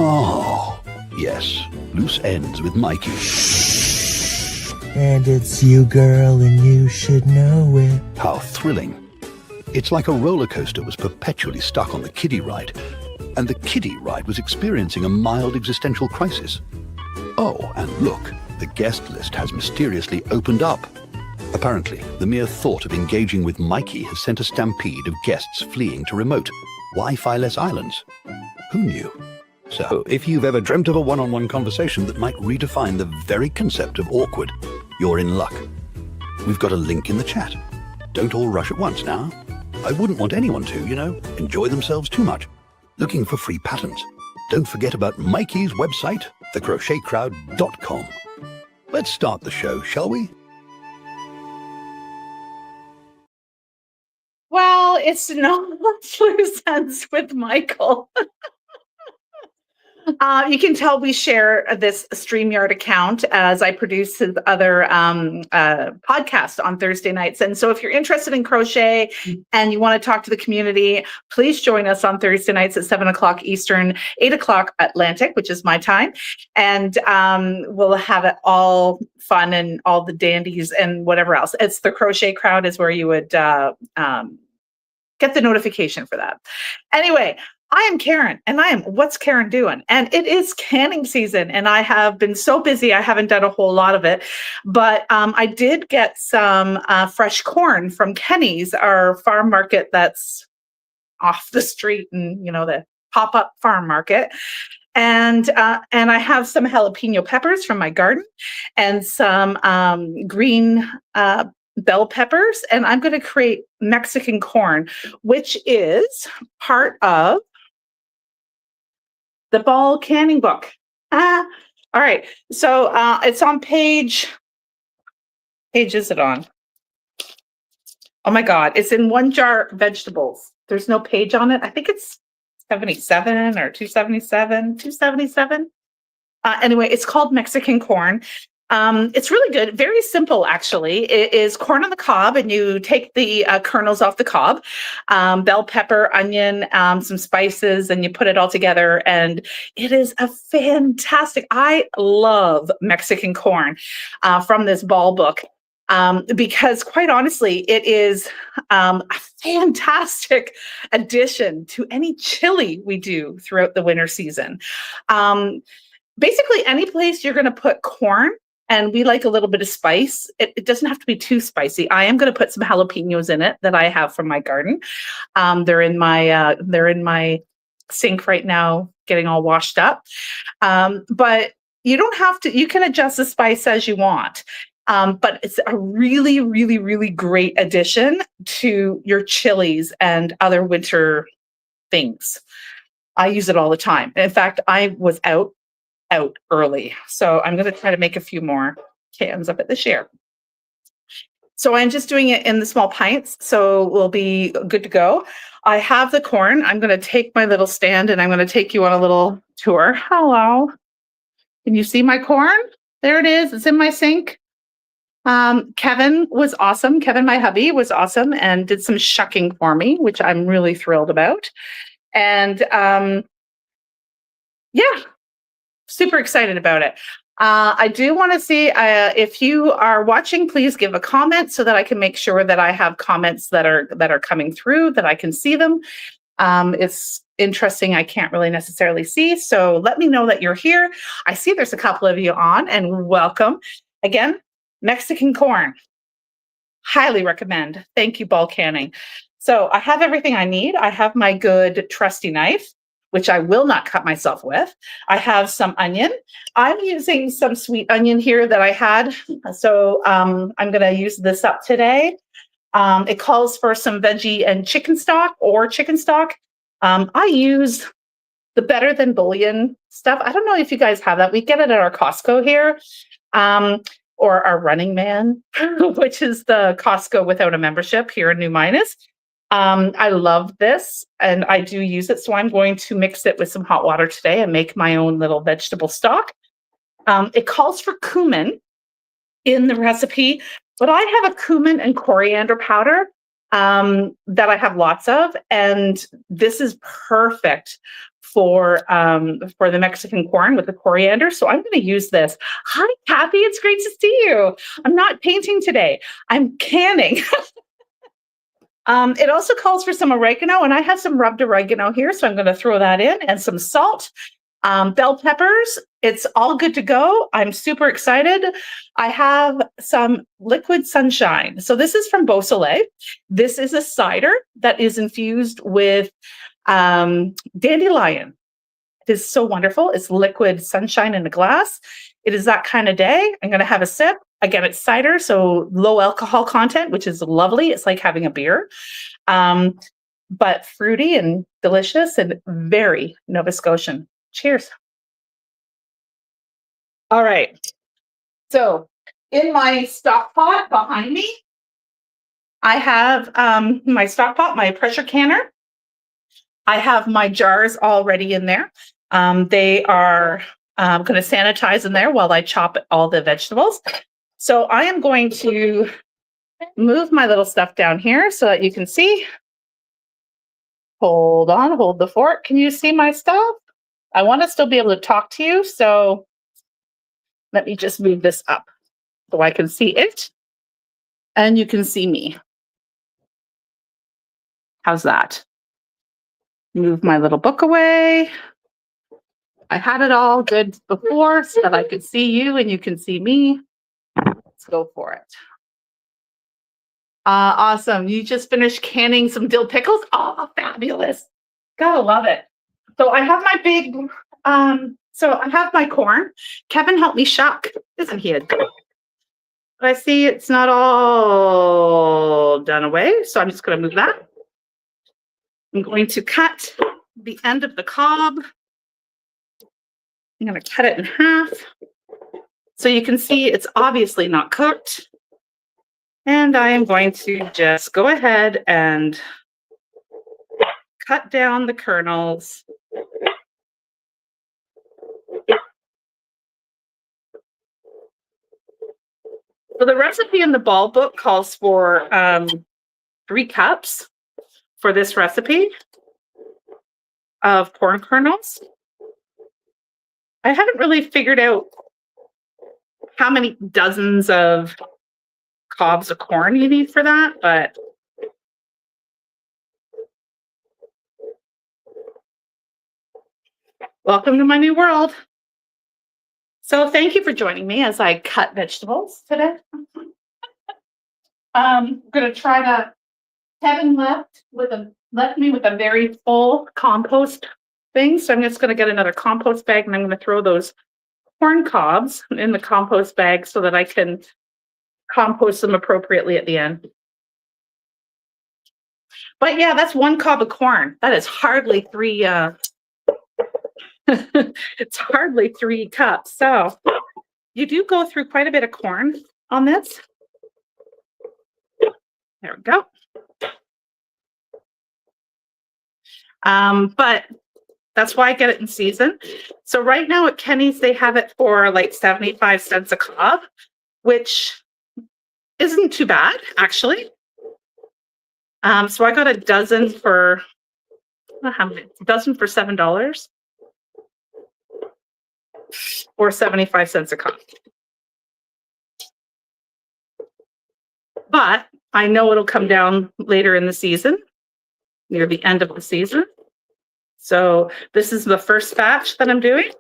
Oh, yes. Loose ends with Mikey. And it's you, girl, and you should know it. How thrilling. It's like a roller coaster was perpetually stuck on the kiddie ride, and the kiddie ride was experiencing a mild existential crisis. Oh, and look, the guest list has mysteriously opened up. Apparently, the mere thought of engaging with Mikey has sent a stampede of guests fleeing to remote, Wi-Fi-less islands. Who knew? So, if you've ever dreamt of a one-on-one conversation that might redefine the very concept of awkward, you're in luck. We've got a link in the chat. Don't all rush at once now. I wouldn't want anyone to, enjoy themselves too much. Looking for free patterns? Don't forget about Mikey's website, thecrochetcrowd.com. Let's start the show, shall we? Well, it's not loose ends with Michael. You can tell we share this StreamYard account as I produce his other podcast on Thursday nights. And so if you're interested in crochet and you want to talk to the community, please join us on Thursday nights at 7:00 Eastern, 8:00 Atlantic, which is my time. And we'll have it all fun and all the dandies and whatever else. It's the Crochet Crowd is where you would get the notification for that. Anyway, I am Karen, and I am What's Karen Doing? And it is canning season, and I have been so busy, I haven't done a whole lot of it. But I did get some fresh corn from Kenny's, our farm market that's off the street, and the pop-up farm market. And I have some jalapeno peppers from my garden, and some green bell peppers, and I'm going to create Mexican corn, which is part of the Ball Canning book. All right. So it's on page is it on? Oh my God. It's in One Jar Vegetables. There's no page on it. I think it's 77 or 277. Anyway, it's called Mexican corn. It's really good. Very simple, actually. It is corn on the cob, and you take the kernels off the cob, bell pepper, onion, some spices, and you put it all together. And it is a fantastic. I love Mexican corn from this Ball book. Because quite honestly, it is a fantastic addition to any chili we do throughout the winter season. Basically, any place you're going to put corn, and we like a little bit of spice. It doesn't have to be too spicy. I am going to put some jalapenos in it that I have from my garden. They're in my sink right now, getting all washed up. But you don't have to. You can adjust the spice as you want. But it's a really, really, really great addition to your chilies and other winter things. I use it all the time. In fact, I was out early, so I'm going to try to make a few more cans of it this year. So I'm just doing it in the small pints, so we'll be good to go. I have the corn. I'm going to take my little stand, and I'm going to take you on a little tour. Hello. Can you see my corn? There it is. It's in my sink. Kevin was awesome. Kevin, my hubby, was awesome and did some shucking for me, which I'm really thrilled about. And yeah, super excited about it. I do want to see if you are watching, please give a comment so that I can make sure that I have comments that are coming through, that I can see them. It's interesting. I can't really necessarily see. So let me know that you're here. I see there's a couple of you on, and welcome. Again, Mexican corn. Highly recommend. Thank you, Ball Canning. So I have everything I need. I have my good trusty knife, which I will not cut myself with. I have some onion. I'm using some sweet onion here that I had. So I'm going to use this up today. It calls for some veggie and chicken stock or chicken stock. I use the Better Than Bouillon stuff. I don't know if you guys have that. We get it at our Costco here. Or our Running Man, which is the Costco without a membership here in New Minas. I love this, and I do use it, so I'm going to mix it with some hot water today and make my own little vegetable stock. It calls for cumin in the recipe, but I have a cumin and coriander powder, that I have lots of, and this is perfect for the Mexican corn with the coriander. So I'm going to use this. Hi, Kathy. It's great to see you. I'm not painting today. I'm canning. It also calls for some oregano, and I have some rubbed oregano here, so I'm going to throw that in, and some salt, bell peppers. It's all good to go. I'm super excited. I have some liquid sunshine. So this is from Beausoleil. This is a cider that is infused with dandelion. It is so wonderful. It's liquid sunshine in a glass. It is that kind of day. I'm going to have a sip. Again, it's cider, so low alcohol content, which is lovely. It's like having a beer, but fruity and delicious and very Nova Scotian. Cheers. All right. So in my stock pot behind me, I have my stock pot, my pressure canner. I have my jars already in there. They are going to sanitize in there while I chop all the vegetables. So I am going to move my little stuff down here so that you can see. Hold on, hold the fort. Can you see my stuff? I want to still be able to talk to you. So let me just move this up so I can see it and you can see me. How's that? Move my little book away. I had it all good before so that I could see you and you can see me. Let's go for it. Awesome. You just finished canning some dill pickles. Oh, fabulous. Gotta love it. So I have my big, so I have my corn. Kevin helped me shuck. Isn't he a good? But I see it's not all done away. So I'm just going to move that. I'm going to cut the end of the cob. I'm going to cut it in half. So you can see it's obviously not cooked. And I am going to just go ahead and cut down the kernels. So the recipe in the ball book calls for 3 cups for this recipe of corn kernels. I haven't really figured out how many dozens of cobs of corn you need for that, but welcome to my new world. So thank you for joining me as I cut vegetables today. I'm going to try to, Kevin left me with a very full compost thing. So I'm just going to get another compost bag and I'm going to throw those corn cobs in the compost bag so that I can compost them appropriately at the end. But yeah, that's 1 cob of corn. That is hardly 3, it's hardly 3 cups. So you do go through quite a bit of corn on this. There we go. But that's why I get it in season. So right now at Kenny's, they have it for like 75 cents a cob, which isn't too bad, actually. So I got a dozen for, how many? A dozen for $7 or 75 cents a cob. But I know it'll come down later in the season, near the end of the season. So this is the first batch that I'm doing.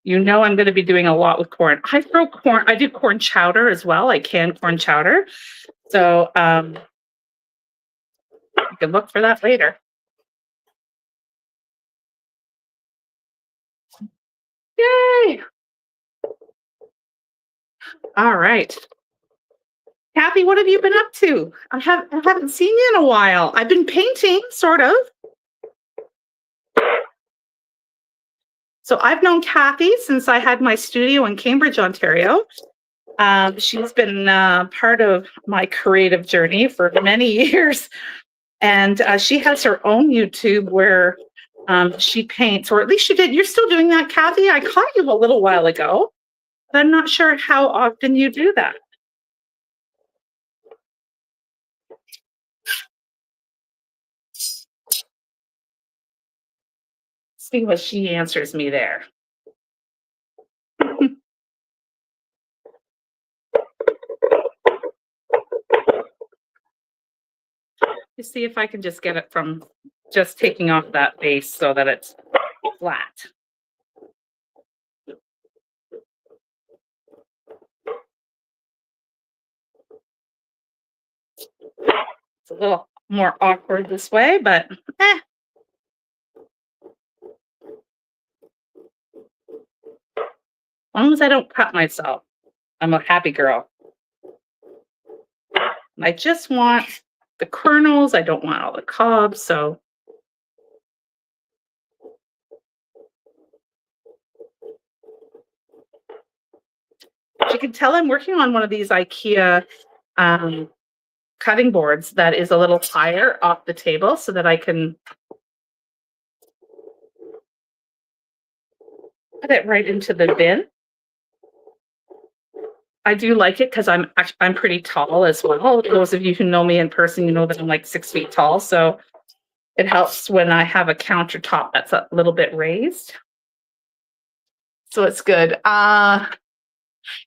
You know I'm going to be doing a lot with corn. I throw corn, I do corn chowder as well. I can corn chowder. So you can look for that later. Yay! All right. Kathy, what have you been up to? I haven't seen you in a while. I've been painting, sort of. So I've known Kathy since I had my studio in Cambridge, Ontario. She's been part of my creative journey for many years. And she has her own YouTube where she paints, or at least she did. You're still doing that, Kathy? I caught you a little while ago, but I'm not sure how often you do that. See what she answers me there. You see if I can just get it from just taking off that base so that it's flat. It's a little more awkward this way, but eh. As long as I don't cut myself, I'm a happy girl. I just want the kernels. I don't want all the cobs, so you can tell I'm working on one of these IKEA cutting boards that is a little higher off the table so that I can put it right into the bin. I do like it because I'm pretty tall as well. Those of you who know me in person, you know that I'm like 6 feet tall. So it helps when I have a countertop that's a little bit raised. So it's good.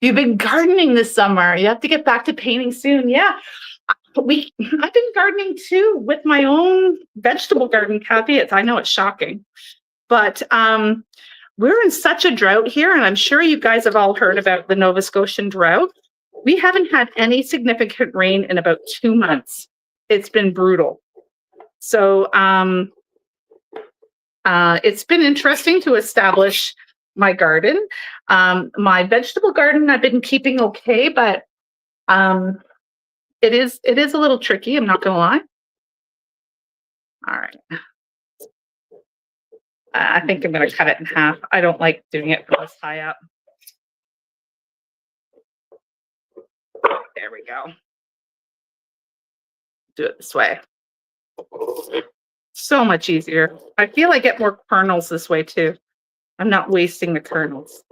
You've been gardening this summer. You have to get back to painting soon. Yeah. I've been gardening too with my own vegetable garden, Kathy. I know it's shocking, but we're in such a drought here, and I'm sure you guys have all heard about the Nova Scotian drought. We haven't had any significant rain in about 2 months. It's been brutal. So it's been interesting to establish my garden. My vegetable garden I've been keeping okay, but it is a little tricky, I'm not gonna lie. All right. I think I'm gonna cut it in half. I don't like doing it from this high up. There we go. Do it this way. So much easier. I feel I get more kernels this way too. I'm not wasting the kernels.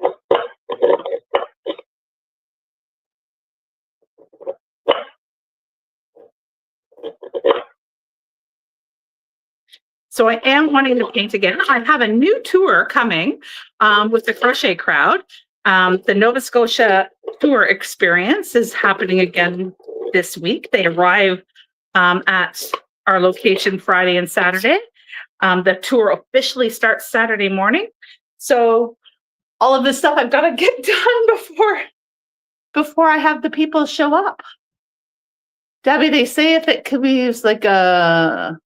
So I am wanting to paint again. I have a new tour coming with the Crochet Crowd. The Nova Scotia tour experience is happening again this week. They arrive at our location Friday and Saturday. The tour officially starts Saturday morning. So all of this stuff I've got to get done before I have the people show up. Debbie, they say if it could be used like a...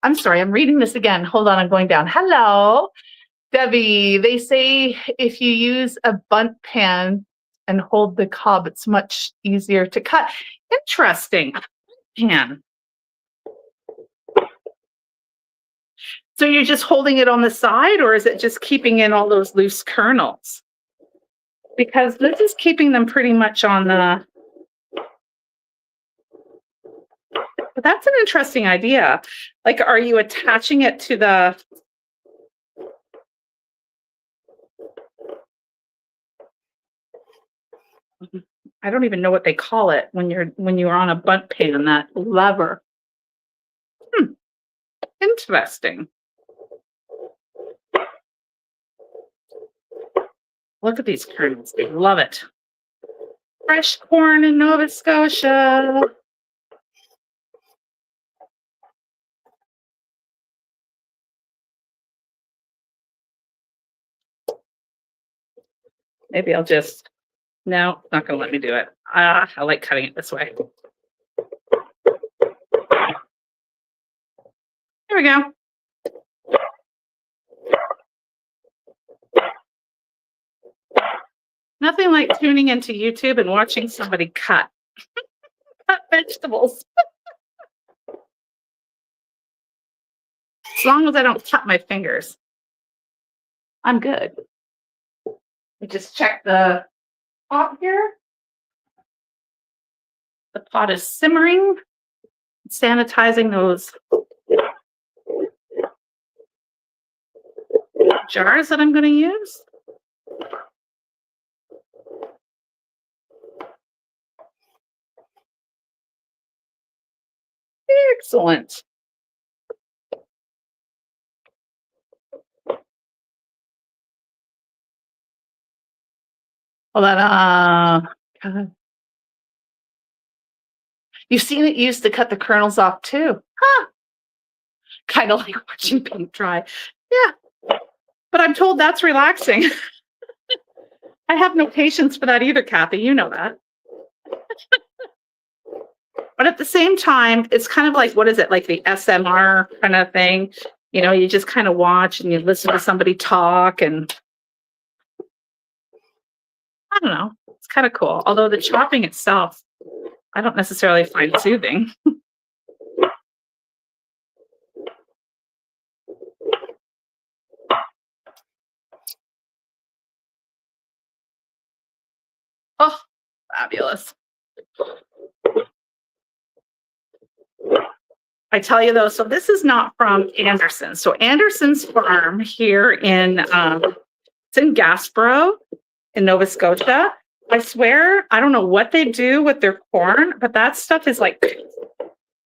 I'm sorry, I'm reading this again. Hold on, I'm going down. Hello, Debbie. They say if you use a bunt pan and hold the cob, it's much easier to cut. Interesting. Pan. So you're just holding it on the side, or is it just keeping in all those loose kernels? Because this is keeping them pretty much on the... But that's an interesting idea. Like, are you attaching it to the... I don't even know what they call it when you're on a bunt pan, that lever. Interesting. Look at these kernels. I love it. Fresh corn in Nova Scotia. Maybe I'll just... No, not going to let me do it. I like cutting it this way. There we go. Nothing like tuning into YouTube and watching somebody cut vegetables. As long as I don't cut my fingers, I'm good. I just check the pot here. The pot is simmering, sanitizing those jars that I'm going to use. Excellent. Hold on. God. You've seen it used to cut the kernels off too. Huh. Kind of like watching paint dry. Yeah. But I'm told that's relaxing. I have no patience for that either, Kathy. You know that. But at the same time, it's kind of like, what is it? Like the SMR kind of thing. You know, you just kind of watch and you listen to somebody talk, and I don't know. It's kind of cool. Although the chopping itself, I don't necessarily find soothing. Oh, fabulous. I tell you though, so this is not from Anderson. So Anderson's farm here it's in Gasborough in Nova Scotia. I swear, I don't know what they do with their corn, but that stuff is like,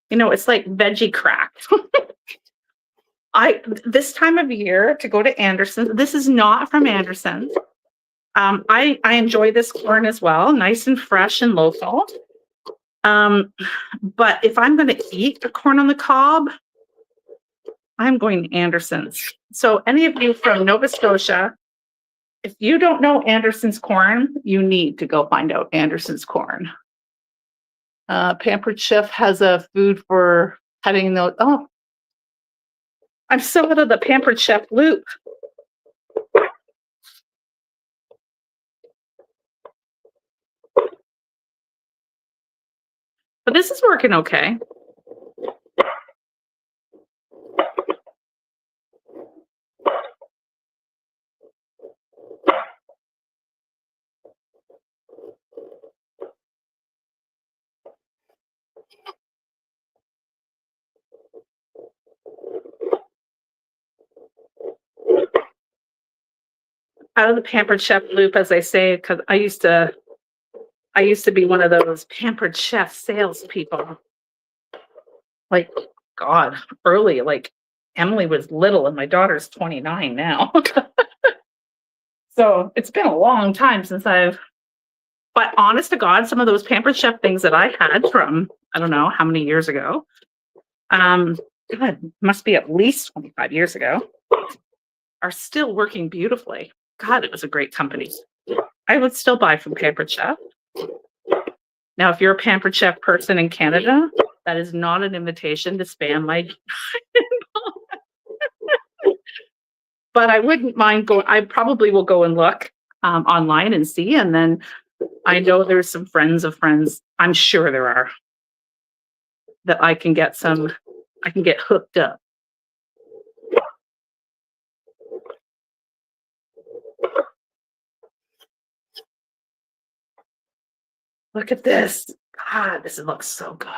it's like veggie crack. This time of year to go to Anderson's, this is not from Anderson's. I enjoy this corn as well, nice and fresh and local. But if I'm going to eat the corn on the cob, I'm going to Anderson's. So any of you from Nova Scotia, if you don't know Anderson's corn, you need to go find out Anderson's corn. Pampered Chef has a food for cutting those. Oh, I'm so out of the Pampered Chef loop. But this is working okay. Out of the Pampered Chef loop, as I say, because I used to be one of those Pampered Chef salespeople. Like, God, early, like Emily was little and my daughter's 29 now. So it's been a long time since but honest to God, some of those Pampered Chef things that I had from, I don't know how many years ago, God, must be at least 25 years ago, are still working beautifully. God, it was a great company. I would still buy from Pampered Chef. Now, if you're a Pampered Chef person in Canada, that is not an invitation to spam my but I wouldn't mind going. I probably will go and look online and see. And then I know there's some friends of friends, I'm sure there are, that I can get hooked up. Look at this. God, this looks so good.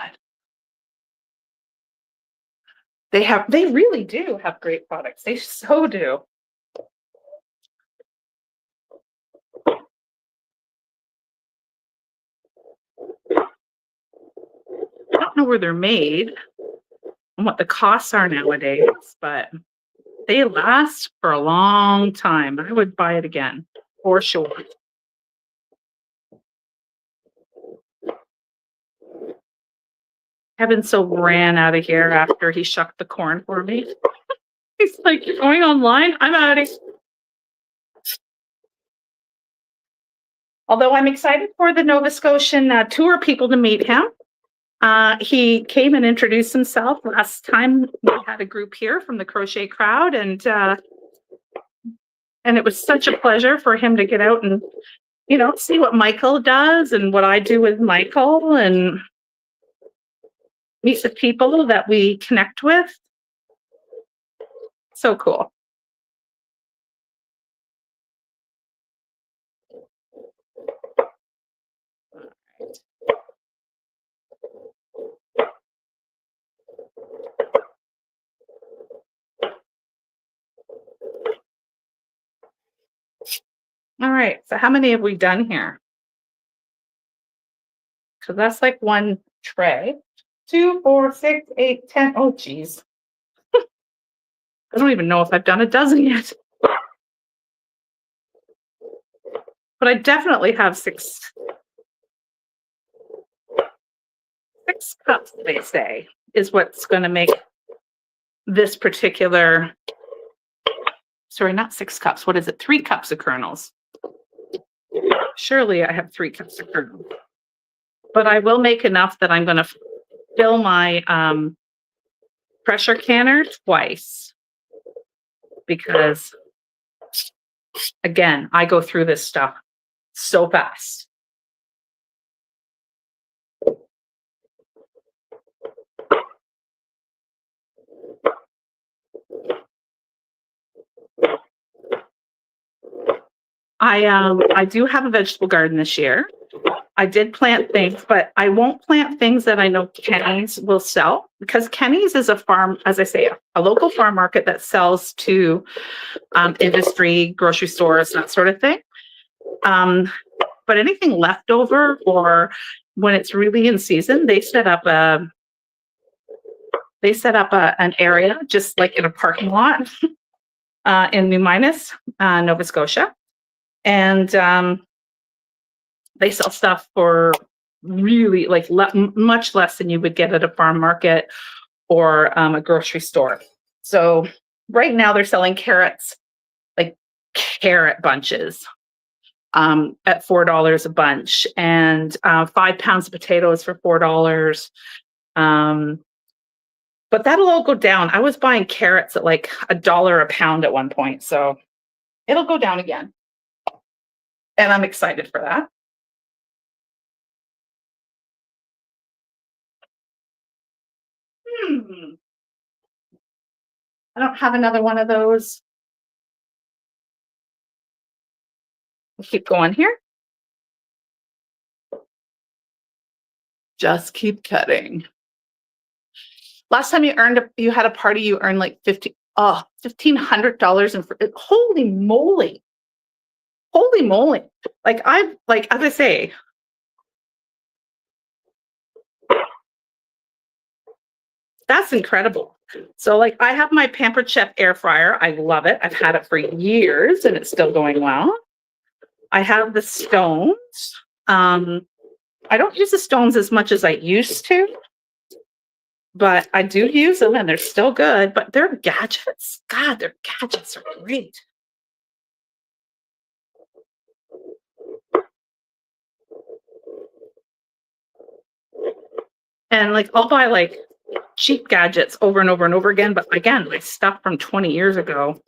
They really do have great products. They so do. I don't know where they're made and what the costs are nowadays, but they last for a long time. I would buy it again for sure. Kevin so ran out of here after he shucked the corn for me. He's like, "You're going online? I'm out of here." Although I'm excited for the Nova Scotian tour people to meet him. He came and introduced himself last time we had a group here from the Crochet Crowd, and it was such a pleasure for him to get out and see what Michael does and what I do with Michael, and meet the people that we connect with. So cool. All right, so how many have we done here? Because that's like one tray. 2, 4, 6, 8, 10. Oh, geez. I don't even know if I've done a dozen yet. but I definitely have six cups, they say, is what's going to make this particular, sorry, not 6 cups. What is it? 3 cups of kernels. Surely I have 3 cups of kernels, but I will make enough that I'm going to fill my pressure canner twice, because again, I go through this stuff so fast. I do have a vegetable garden this year. I did plant things, but I won't plant things that I know Kenny's will sell, because Kenny's is a farm, as I say, a local farm market that sells to industry, grocery stores, that sort of thing. But anything leftover, or when it's really in season, they set up an area just like in a parking lot in New Minas, Nova Scotia. And they sell stuff for really like much less than you would get at a farm market or a grocery store. So right now they're selling carrots, like carrot bunches, at $4 a bunch, and 5 pounds of potatoes for $4. But that'll all go down. I was buying carrots at like $1 a pound at one point, so it'll go down again. And I'm excited for that. I don't have another one of those. We'll keep going here. Just keep cutting. Last time you had a party, you earned like $1,500 and holy moly. Holy moly. Like as I say, that's incredible. So like I have my Pampered Chef air fryer. I love it. I've had it for years and it's still going well. I have the stones. I don't use the stones as much as I used to, but I do use them and they're still good, but they're gadgets. God, their gadgets are great. And like I'll buy like cheap gadgets over and over and over again, but again, my stuff from 20 years ago,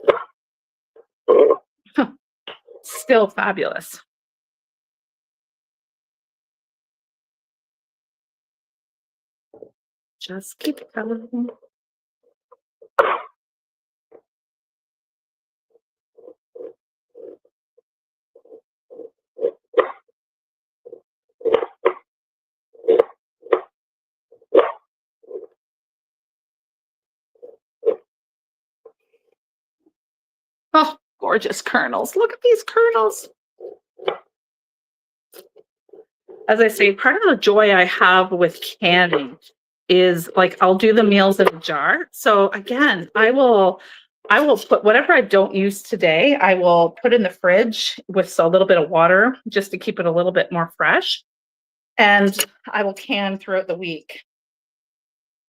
still fabulous. Just keep going. Oh, gorgeous kernels. Look at these kernels. As I say, part of the joy I have with canning is like I'll do the meals in a jar. So again, I will put whatever I don't use today, I will put in the fridge with a little bit of water just to keep it a little bit more fresh. And I will can throughout the week.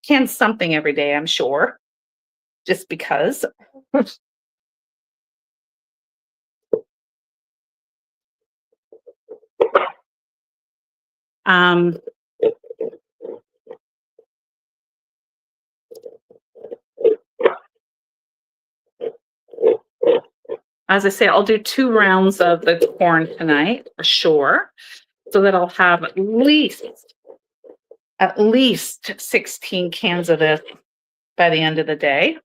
Can something every day, I'm sure, just because. As I say, I'll do 2 rounds of the corn tonight for sure, so that I'll have at least 16 cans of this by the end of the day,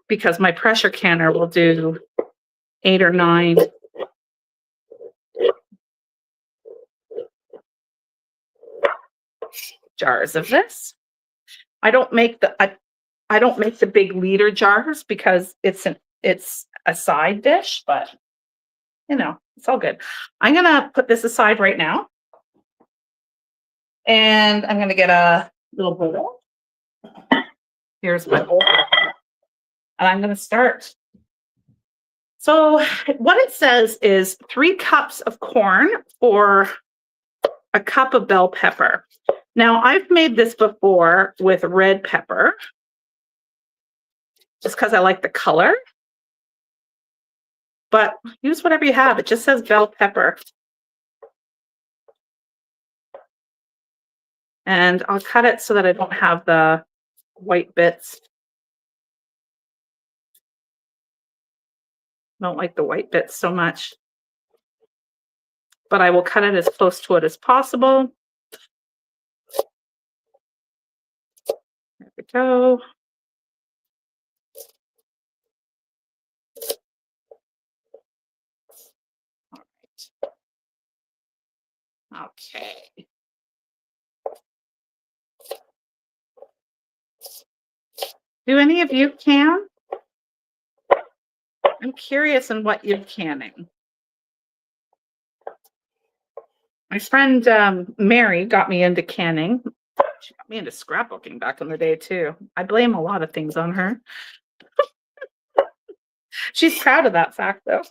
because my pressure canner will do 8 or 9 jars of this. I don't make the big liter jars because it's a side dish, but you know, it's all good. I'm gonna put this aside right now, and I'm gonna get a little bowl. Here's my bowl, and I'm gonna start So what it says is 3 cups of corn or a cup of bell pepper. Now, I've made this before with red pepper, just because I like the color. But use whatever you have. It just says bell pepper. And I'll cut it so that I don't have the white bits. Don't like the white bits so much. But I will cut it as close to it as possible. There we go. All right. Okay. Do any of you can? I'm curious in what you're canning. My friend Mary got me into canning. She got me into scrapbooking back in the day too. I blame a lot of things on her. She's proud of that fact though.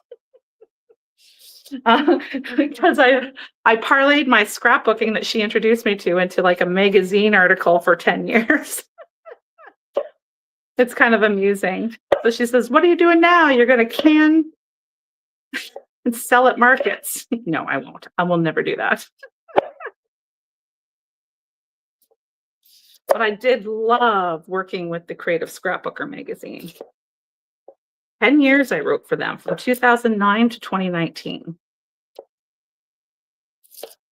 Because I parlayed my scrapbooking that she introduced me to into like a magazine article for 10 years. It's kind of amusing. So she says, "What are you doing now? You're going to can and sell at markets." No, I won't. I will never do that. But I did love working with the Creative Scrapbooker magazine. 10 years I wrote for them from 2009 to 2019.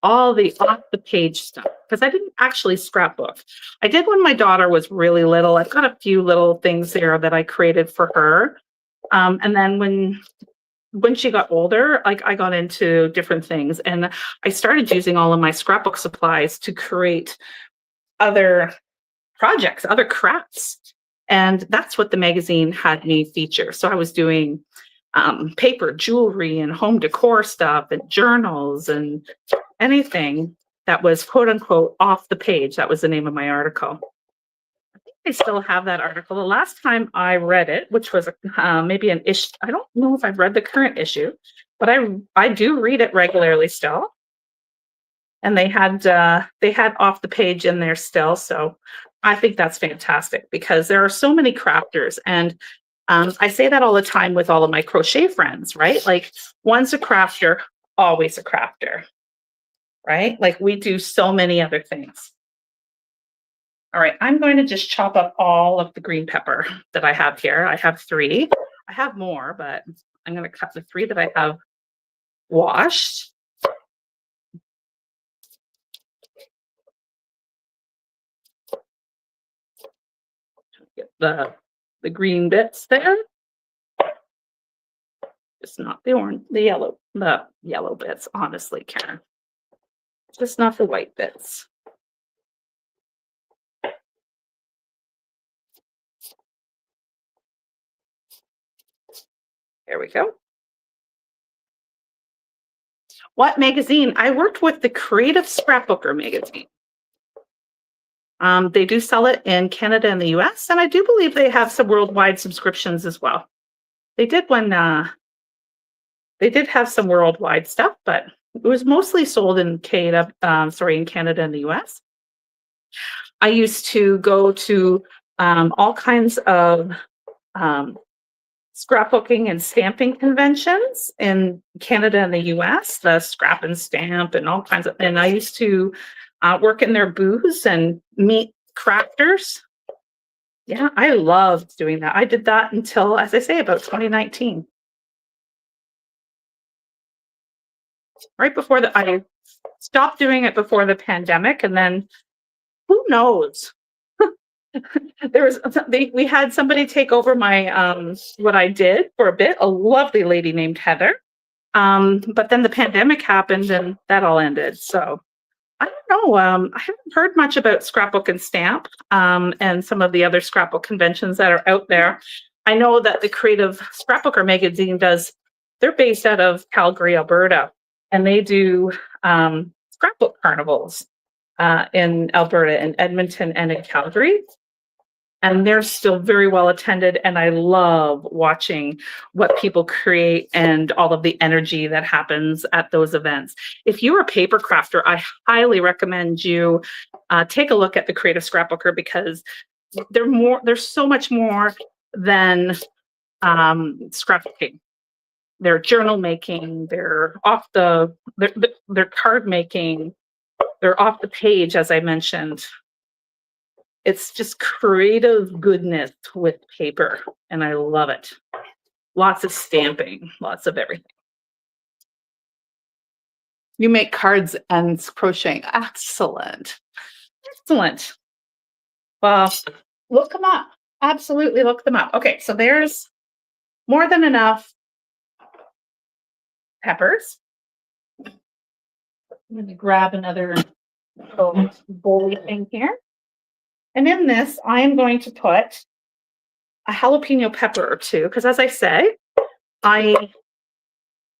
All the off the page stuff, because I didn't actually scrapbook. I did when my daughter was really little. I've got a few little things there that I created for her. And then when she got older, like I got into different things and I started using all of my scrapbook supplies to create other projects, other crafts. And that's what the magazine had me feature. So I was doing paper jewelry and home decor stuff and journals and anything that was quote unquote off the page. That was the name of my article. I think I still have that article. The last time I read it, which was maybe an issue, I don't know if I've read the current issue, but I do read it regularly still. And they had off the page in there still. So I think that's fantastic because there are so many crafters. And I say that all the time with all of my crochet friends, right? Like one's a crafter, always a crafter, right? Like we do so many other things. All right, I'm going to just chop up all of the green pepper that I have here. I have 3. I have more, but I'm going to cut the 3 that I have washed. Get the green bits there. Just not the orange, the yellow bits, honestly, Karen. Just not the white bits. There we go. What magazine? I worked with the Creative Scrapbooker magazine. They do sell it in Canada and the US, and I do believe they have some worldwide subscriptions as well. They did they did have some worldwide stuff, but it was mostly sold in Canada and the US. I used to go to all kinds of scrapbooking and stamping conventions in Canada and the US, the Scrap and Stamp and all kinds of, and I used to work in their booths and meet crafters. Yeah, I loved doing that. I did that until, as I say, about 2019. Right before I stopped doing it before the pandemic, and then who knows? We had somebody take over my what I did for a bit, a lovely lady named Heather. But then the pandemic happened and that all ended. So I don't know. I haven't heard much about Scrapbook and Stamp and some of the other scrapbook conventions that are out there. I know that the Creative Scrapbooker magazine they're based out of Calgary, Alberta, and they do scrapbook carnivals in Alberta, in Edmonton, and in Calgary. and they're still very well attended. And I love watching what people create and all of the energy that happens at those events. If you're a paper crafter, I highly recommend you take a look at the Creative Scrapbooker, because there's so much more than scrapbooking. They're journal making, they're card making, they're off the page, as I mentioned. It's just creative goodness with paper, and I love it. Lots of stamping, lots of everything. You make cards and crocheting. Excellent. Excellent. Well, look them up. Absolutely look them up. Okay, so there's more than enough peppers. I'm going to grab another bowl thing here. And in this, I am going to put a jalapeno pepper or two, because as I say,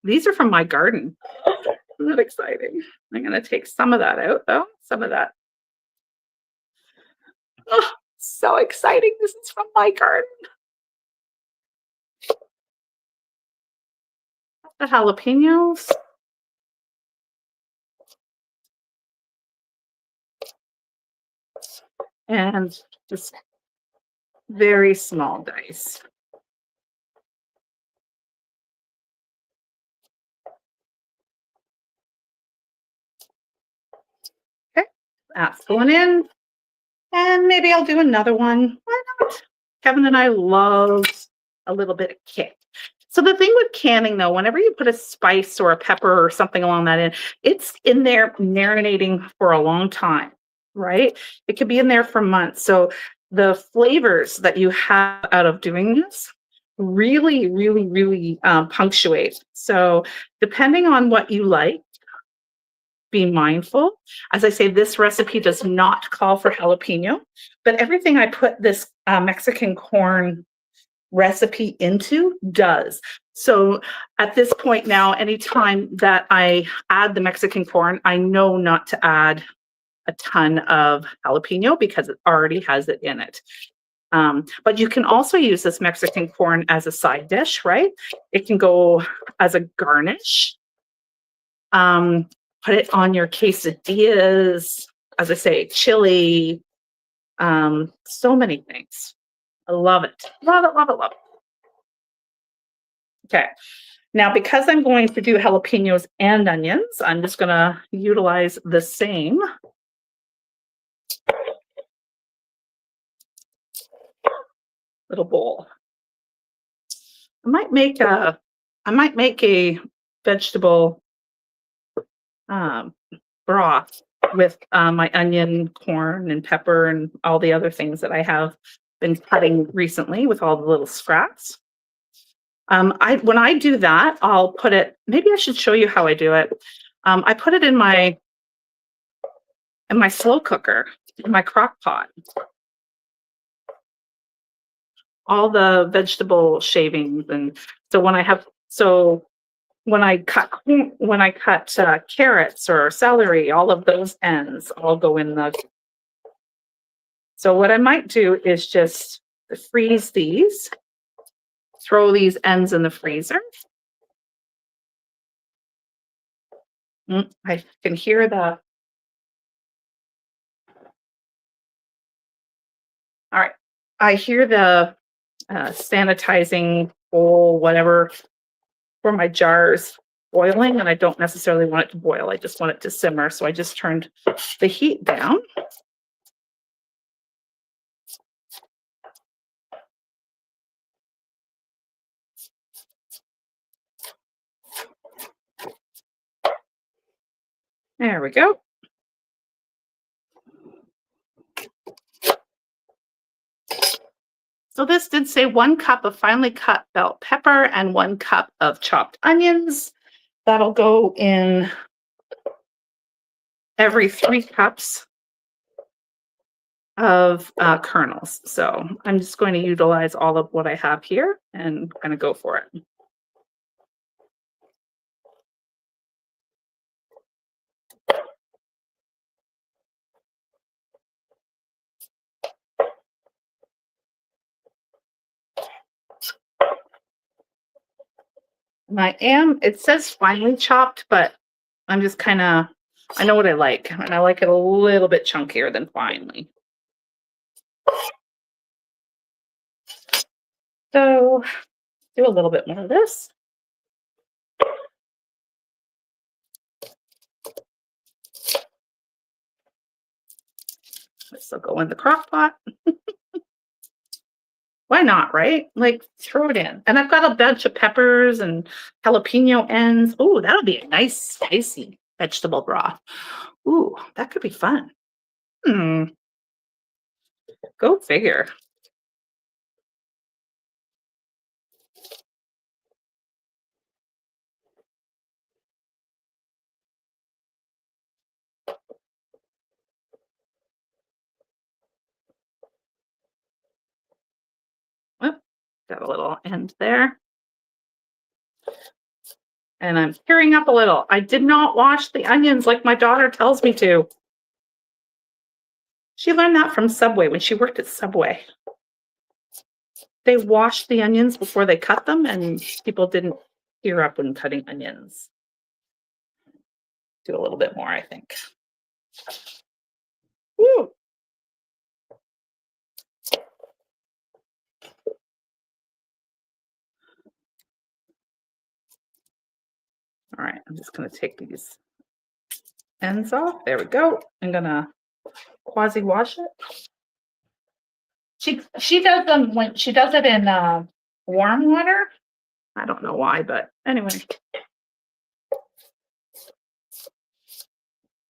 these are from my garden. Isn't that exciting? I'm going to take some of that out, though. Some of that. Oh, so exciting. This is from my garden. The jalapenos. And just very small dice. Okay, that's going in. And maybe I'll do another one. Why not? Kevin and I love a little bit of kick. So the thing with canning, though, whenever you put a spice or a pepper or something along that in, it's in there marinating for a long time, right? It could be in there for months. So the flavors that you have out of doing this really, really, really punctuate. So depending on what you like, be mindful. As I say, this recipe does not call for jalapeno, but everything I put this Mexican corn recipe into does. So at this point now, anytime that I add the Mexican corn, I know not to add a ton of jalapeno because it already has it in it. But you can also use this Mexican corn as a side dish, right? It can go as a garnish. Put it on your quesadillas, as I say, chili, so many things. I love it. Love it, love it, love it. Okay. Now, because I'm going to do jalapenos and onions, I'm just going to utilize the same little bowl. I might make a vegetable broth with my onion, corn, and pepper, and all the other things that I have been cutting recently with all the little scraps. When I do that, I'll put it. Maybe I should show you how I do it. I put it in my slow cooker, in my crock pot. All the vegetable shavings, and so when I cut carrots or celery, all of those ends all go in the. So what I might do is just freeze these, throw these ends in the freezer. I can hear the. All right, I hear the sanitizing bowl, whatever, for my jars boiling, and I don't necessarily want it to boil. I just want it to simmer. So I just turned the heat down. There we go. So this did say 1 cup of finely cut bell pepper and 1 cup of chopped onions. That'll go in every 3 cups of kernels. So I'm just going to utilize all of what I have here and kind of go for it. It says finely chopped, but I'm just kind of, I know what I like, and I like it a little bit chunkier than finely. So do a little bit more of this. This will go in the crock pot. Why not, right? Like, throw it in. And I've got a bunch of peppers and jalapeno ends. Oh, that'll be a nice spicy vegetable broth. Ooh, that could be fun. Go figure. Oh, got a little end there. And I'm tearing up a little. I did not wash the onions like my daughter tells me to. She learned that from Subway when she worked at Subway. They washed the onions before they cut them, and people didn't tear up when cutting onions. Do a little bit more, I think. Woo! All right, I'm just going to take these ends off. There we go. I'm going to quasi wash it. She does them when she does it in warm water. I don't know why, but anyway.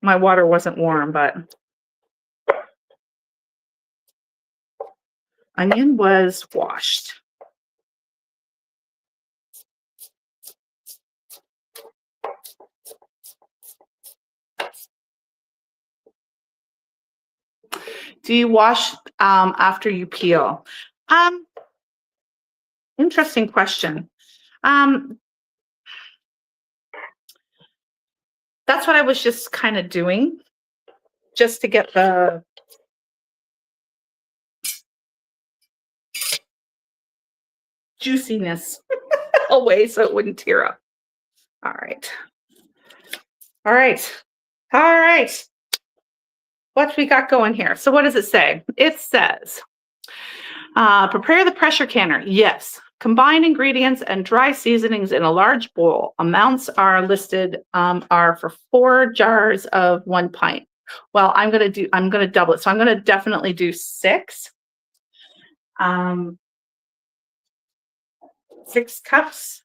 My water wasn't warm, but onion was washed. Do you wash after you peel? Interesting question. That's what I was just kind of doing, just to get the juiciness away so it wouldn't tear up. All right. All right. All right. What we got going here? So what does it say? It says, prepare the pressure canner. Yes. Combine ingredients and dry seasonings in a large bowl. Amounts are listed are for 4 jars of 1 pint. Well, I'm going to double it. So I'm going to definitely do 6. 6 cups.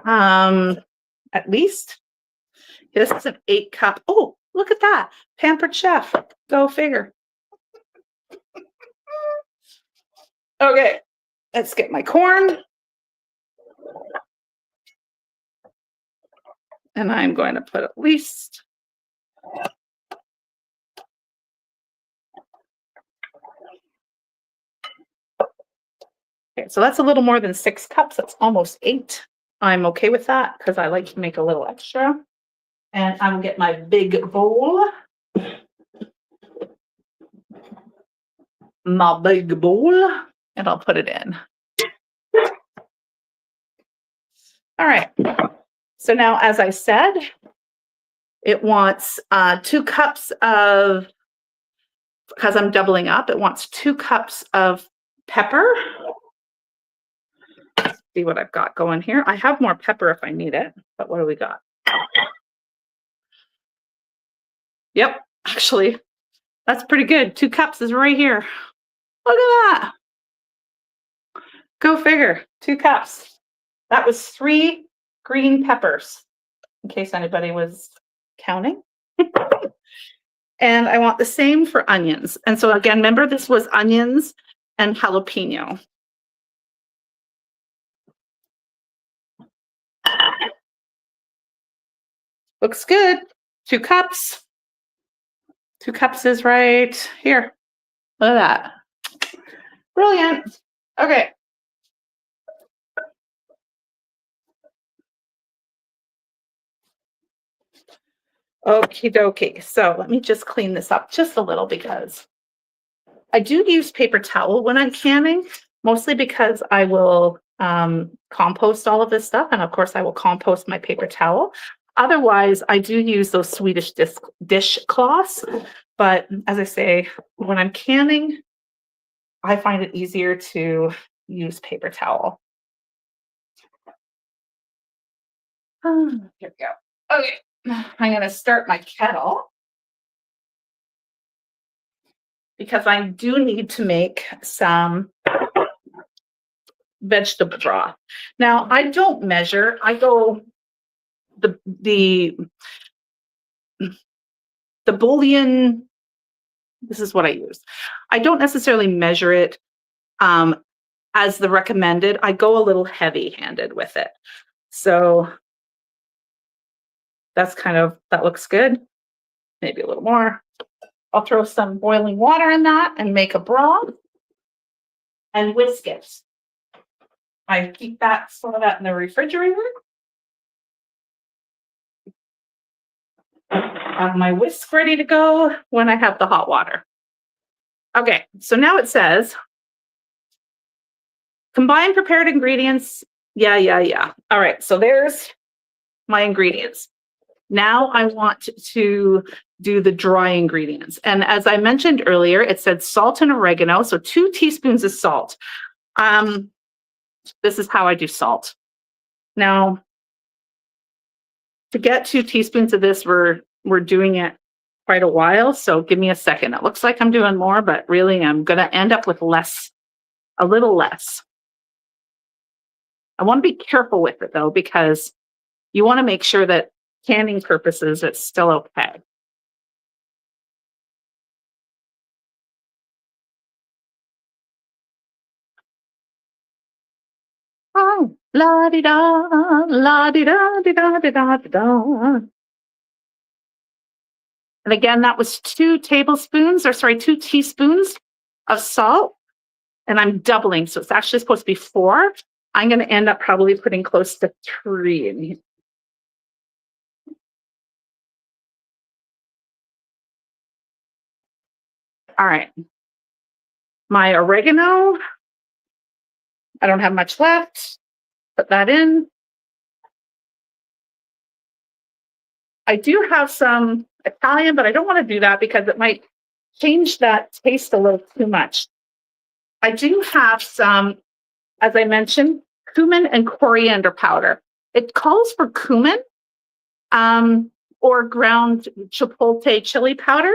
At least. This is an 8-cup. Oh, look at that. Pampered chef. Go figure. Okay, let's get my corn. And I'm going to put at least okay, so that's a little more than 6 cups. That's almost 8. I'm okay with that because I like to make a little extra. And I will get my big bowl. My big bowl. And I'll put it in. All right. So now, as I said, it wants 2 cups of, because I'm doubling up, it wants 2 cups of pepper. Let's see what I've got going here. I have more pepper if I need it, but what do we got? Yep, actually, that's pretty good. 2 cups is right here. Look at that. Go figure. 2 cups. That was 3 green peppers, in case anybody was counting. And I want the same for onions. And so again, remember this was onions and jalapeno. Looks good. 2 cups. 2 cups is right here. Look at that. Brilliant. Okay. Okie dokie. So let me just clean this up just a little because I do use paper towel when I'm canning, mostly because I will compost all of this stuff. And of course, I will compost my paper towel. Otherwise, I do use those Swedish dishcloths. But as I say, when I'm canning, I find it easier to use paper towel. Here we go. Okay, I'm going to start my kettle because I do need to make some vegetable broth. Now, I don't measure. I go the bouillon. This is what I use. I don't necessarily measure it as the recommended. I go a little heavy-handed with it. So that's that looks good. Maybe a little more. I'll throw some boiling water in that and make a broth and whisk it. I keep some of that in the refrigerator. I have my whisk ready to go when I have the hot water. Okay, so now it says, combine prepared ingredients. Yeah. All right, so there's my ingredients. Now I want to do the dry ingredients. And as I mentioned earlier, it said salt and oregano. So 2 teaspoons of salt. This is how I do salt. Now, to get 2 teaspoons of this, we're doing it quite a while. So give me a second. It looks like I'm doing more, but really I'm going to end up with a little less. I want to be careful with it though, because you want to make sure that canning purposes, it's still okay. Oh, la di da, la di da, di da, di da, di da. And again, that was 2 teaspoons of salt. And I'm doubling, so it's actually supposed to be 4. I'm going to end up probably putting close to 3 in here. All right. My oregano, I don't have much left. Put that in. I do have some Italian, but I don't want to do that because it might change that taste a little too much. I do have some, as I mentioned, cumin and coriander powder. It calls for cumin or ground chipotle chili powder.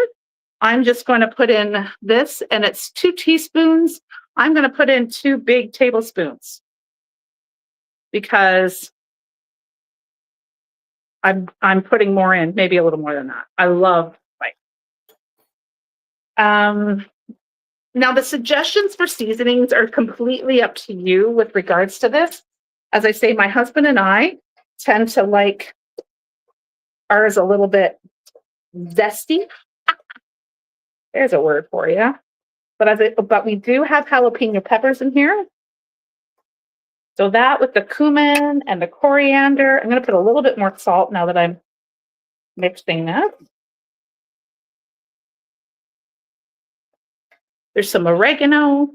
I'm just going to put in this, and it's 2 teaspoons. I'm going to put in 2 big tablespoons because I'm putting more in, maybe a little more than that. I love spice. Now the suggestions for seasonings are completely up to you with regards to this. As I say, my husband and I tend to like ours a little bit zesty. There's a word for you. But we do have jalapeno peppers in here. So that with the cumin and the coriander, I'm going to put a little bit more salt now that I'm mixing this. There's some oregano.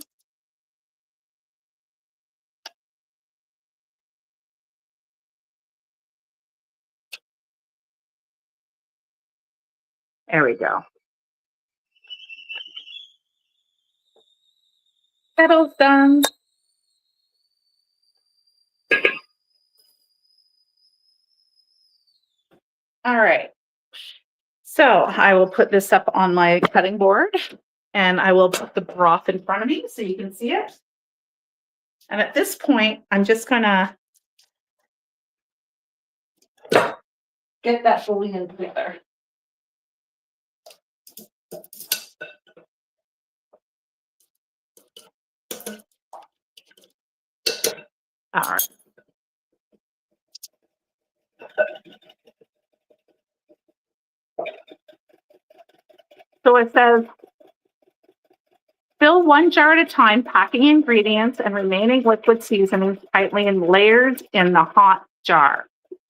There we go. Kettle's done. All right. So I will put this up on my cutting board and I will put the broth in front of me so you can see it. And at this point, I'm just gonna get that bouillon together. All right. So it says, fill 1 jar at a time, packing ingredients and remaining liquid seasonings tightly in layers in the hot jar,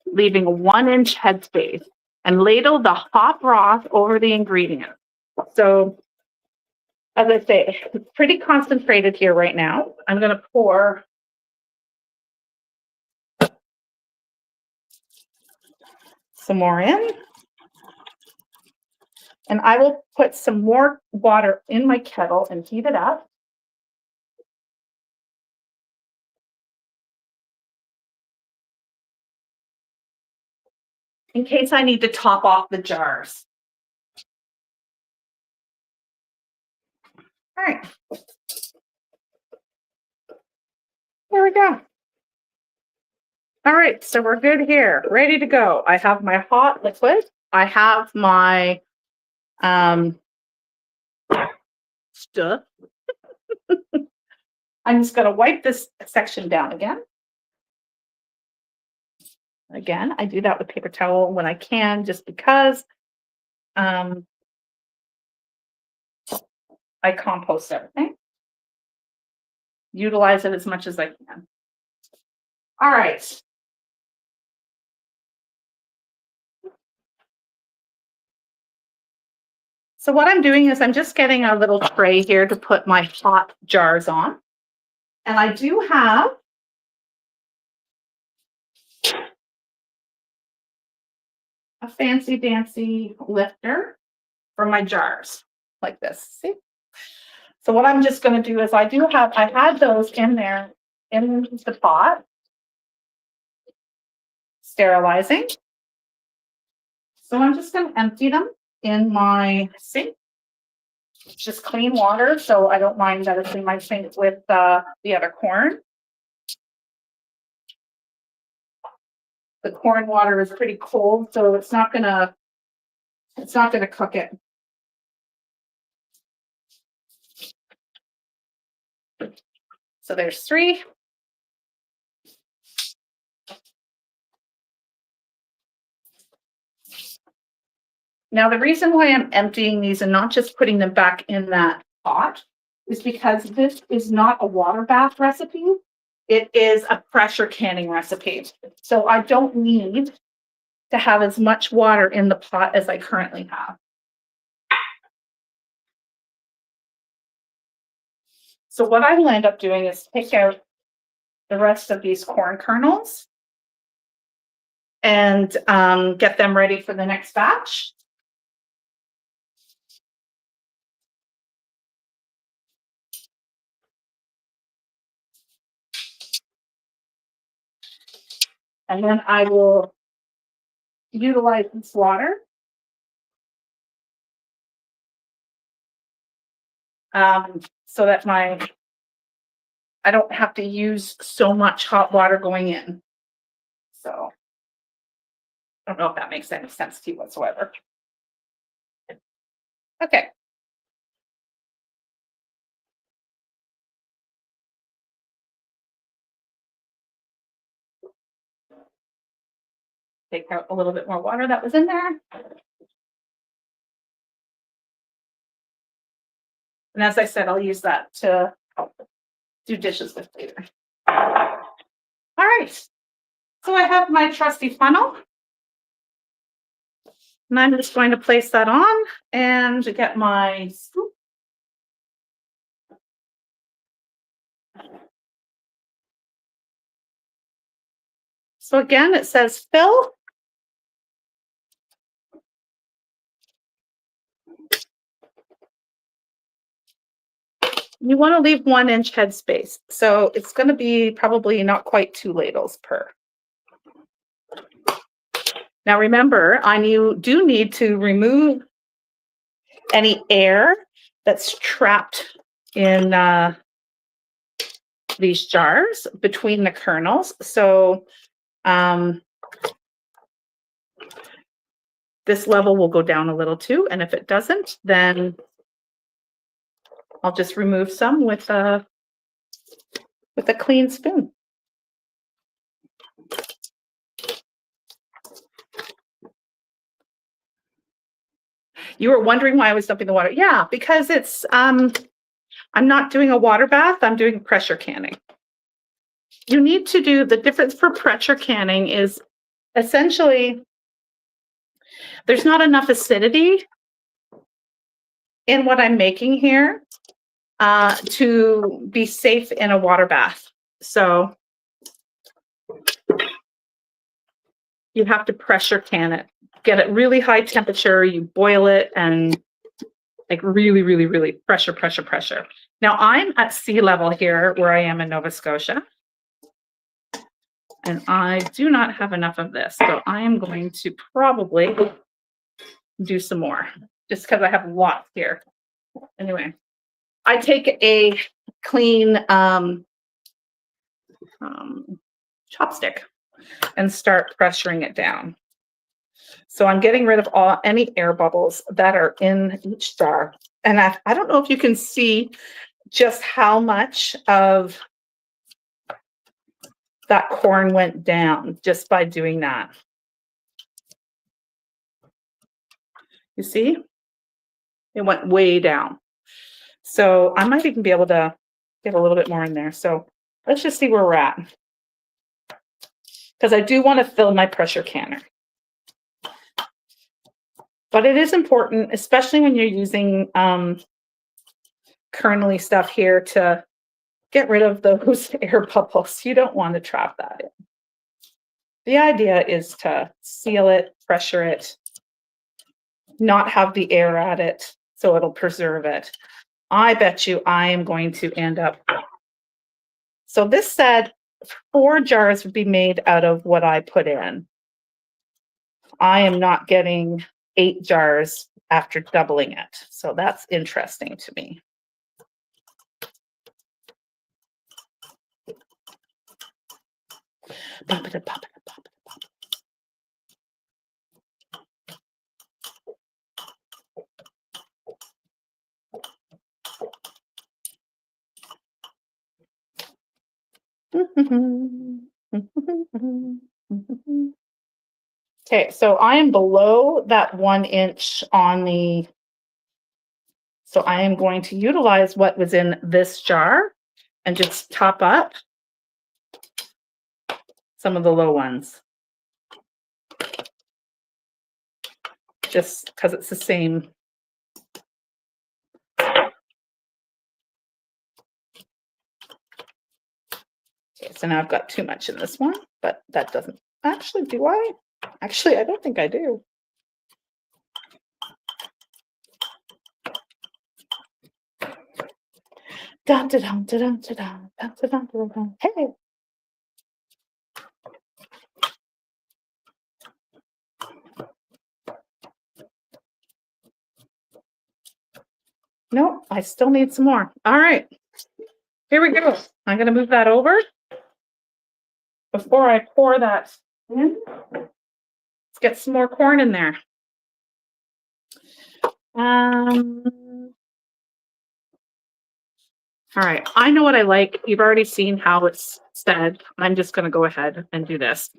leaving a 1-inch headspace, and ladle the hot broth over the ingredients. So, as I say, it's pretty concentrated here right now. I'm going to pour some more in. And I will put some more water in my kettle and heat it up. In case I need to top off the jars. All right. There we go. All right, so we're good here, ready to go. I have my hot liquid. I have my stuff. I'm just going to wipe this section down again. Again, I do that with paper towel when I can, just because I compost everything. Utilize it as much as I can. All right. So what I'm doing is I'm just getting a little tray here to put my hot jars on. And I do have a fancy dancy lifter for my jars like this. See? So what I'm just going to do is I had those in there in the pot, sterilizing. So I'm just going to empty them in my sink. It's just clean water, so I don't mind that it's in my sink with the other corn. The corn water is pretty cold, so it's not gonna cook it. So there's 3. Now, the reason why I'm emptying these and not just putting them back in that pot is because this is not a water bath recipe. It is a pressure canning recipe. So I don't need to have as much water in the pot as I currently have. So what I will end up doing is take out the rest of these corn kernels and get them ready for the next batch. And then I will utilize this water so that I don't have to use so much hot water going in. So I don't know if that makes any sense to you whatsoever. Okay. Take out a little bit more water that was in there. And as I said, I'll use that to do dishes with later. All right. So I have my trusty funnel. And I'm just going to place that on and get my scoop. So again, it says fill. You want to leave 1 inch headspace. So it's going to be probably not quite 2 ladles per. Now remember, do need to remove any air that's trapped in these jars between the kernels. So this level will go down a little too. And if it doesn't, then I'll just remove some with a clean spoon. You were wondering why I was dumping the water. Yeah, because it's I'm not doing a water bath, I'm doing pressure canning. You need to do the difference for pressure canning is essentially there's not enough acidity in what I'm making here to be safe in a water bath. So you have to pressure can it. Get it really high temperature, you boil it and like really, really, really pressure, pressure, pressure. Now I'm at sea level here where I am in Nova Scotia. And I do not have enough of this. So I am going to probably do some more just because I have lots here. Anyway, I take a clean chopstick and start pressuring it down. So I'm getting rid of any air bubbles that are in each jar. And I don't know if you can see just how much of that corn went down just by doing that. You see? It went way down. So I might even be able to get a little bit more in there. So let's just see where we're at. Because I do want to fill my pressure canner. But it is important, especially when you're using kernely stuff here, to get rid of those air bubbles. You don't want to trap that in. The idea is to seal it, pressure it, not have the air at it, so it'll preserve it. I bet you I am going to end up. So this said 4 jars would be made out of what I put in. I am not getting 8 jars after doubling it. So that's interesting to me. Pop it, pop it, pop it, pop it. Okay, so I am below that 1 inch on the, so I am going to utilize what was in this jar and just top up some of the low ones. Just because it's the same. Okay, so now I've got too much in this one, but that doesn't actually, do I? Actually, I don't think I do. Dun, dun, dun, dun, dun, dun, dun, dun, dun, dun. Hey. No, I still need some more. All right, here we go. I'm going to move that over. Before I pour that in, let's get some more corn in there. All right, I know what I like. You've already seen how it's said. I'm just going to go ahead and do this.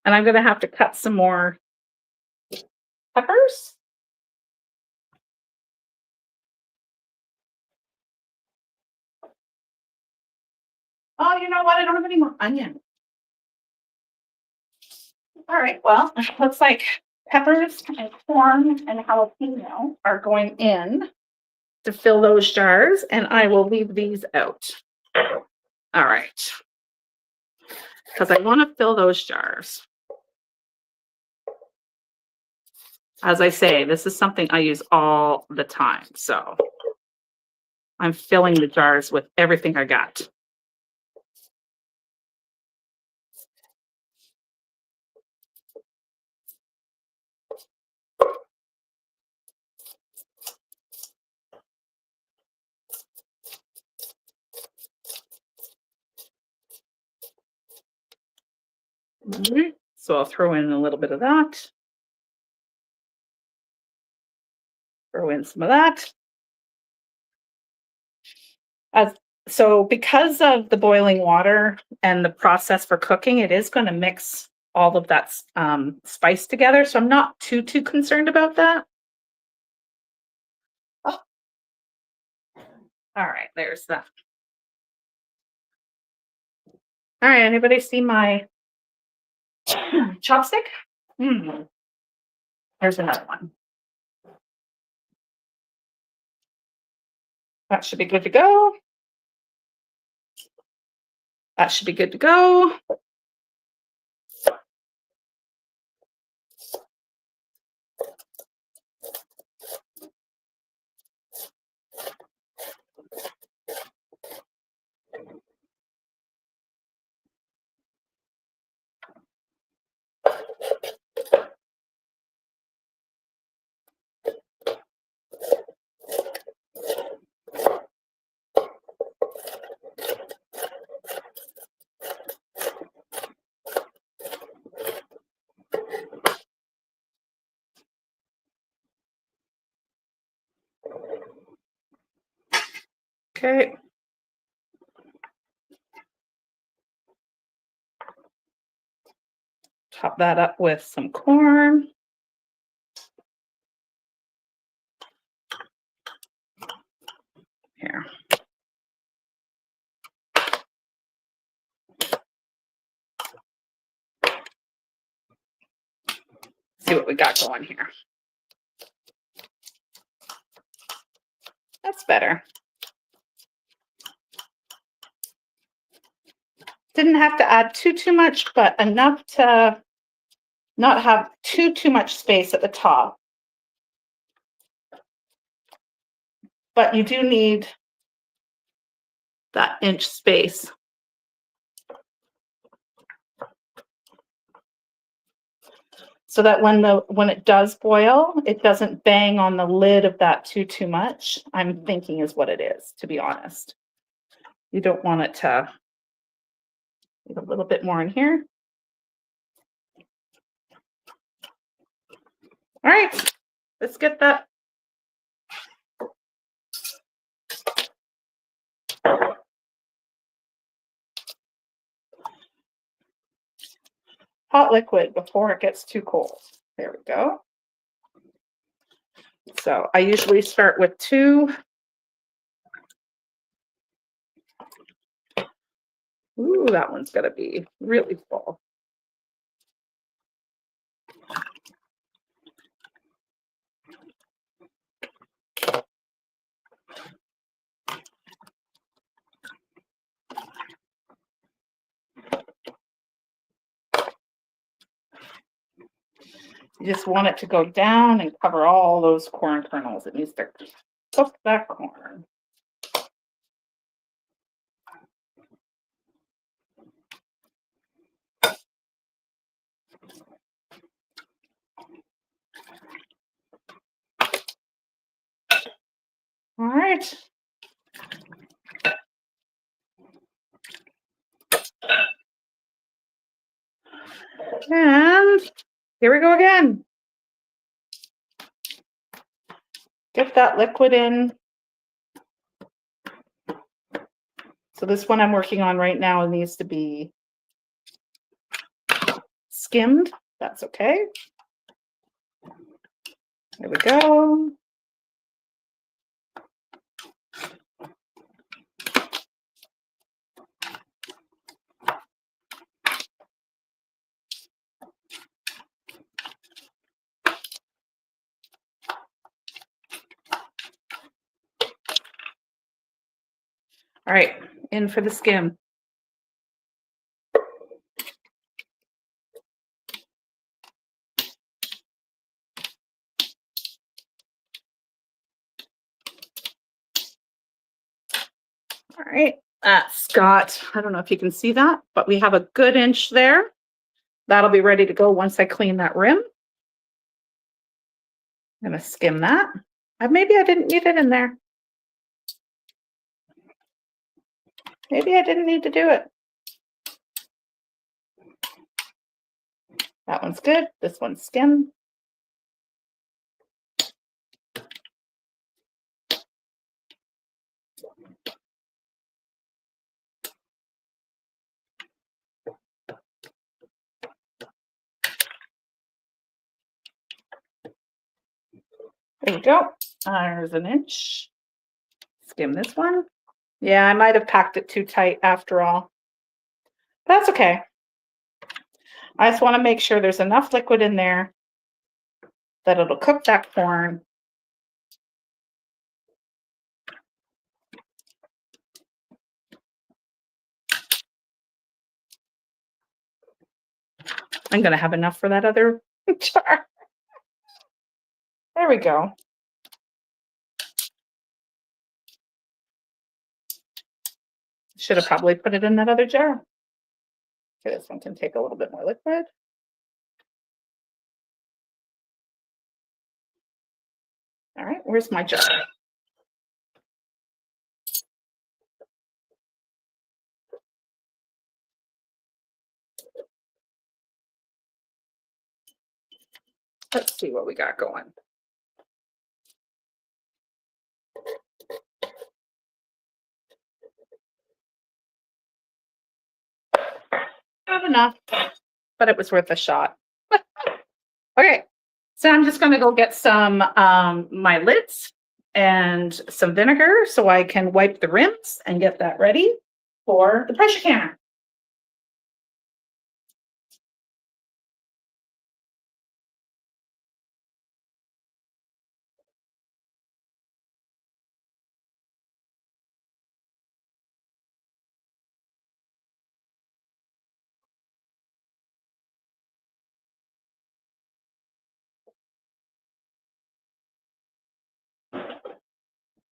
And I'm going to have to cut some more peppers. Oh, you know what? I don't have any more onion. All right, well, looks like peppers and corn and jalapeno are going in to fill those jars, and I will leave these out. All right, because I want to fill those jars. As I say, this is something I use all the time, so I'm filling the jars with everything I got. So I'll throw in a little bit of that. Throw in some of that. So because of the boiling water and the process for cooking, it is going to mix all of that spice together. So I'm not too concerned about that. Oh. All right, there's that. All right, anybody see my chopstick? There's another one. That should be good to go. That should be good to go. Okay. Top that up with some corn. Here. See what we got going here. That's better. Didn't have to add too much, but enough to not have too much space at the top. But you do need that inch space. So that when it does boil, it doesn't bang on the lid of that too much. I'm thinking is what it is, to be honest. You don't want it to need a little bit more in here. All right, let's get that. Hot liquid before it gets too cold. There we go. So I usually start with 2. Ooh, that one's gonna be really full. You just want it to go down and cover all those corn kernels. It needs to cook that corn. All right. And here we go again. Get that liquid in. So this one I'm working on right now needs to be skimmed. That's okay. There we go. All right, in for the skim. All right, that's got, I don't know if you can see that, but we have a good inch there. That'll be ready to go once I clean that rim. I'm gonna skim that. Maybe I didn't need it in there. Maybe I didn't need to do it. That one's good. This one's skimmed. There we go. There's an inch. Skim this one. Yeah, I might have packed it too tight after all. That's okay. I just want to make sure there's enough liquid in there that it'll cook that corn. I'm going to have enough for that other jar. There we go. Should have probably put it in that other jar. Okay, this one can take a little bit more liquid. All right, where's my jar? Let's see what we got going. Not enough, but it was worth a shot. Okay, so I'm just gonna go get some my lids and some vinegar so I can wipe the rims and get that ready for the pressure canner.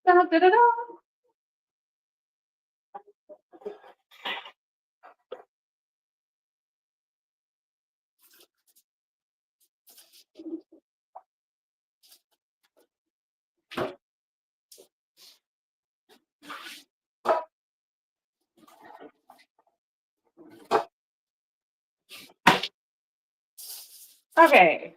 Da, da, da, da. Okay.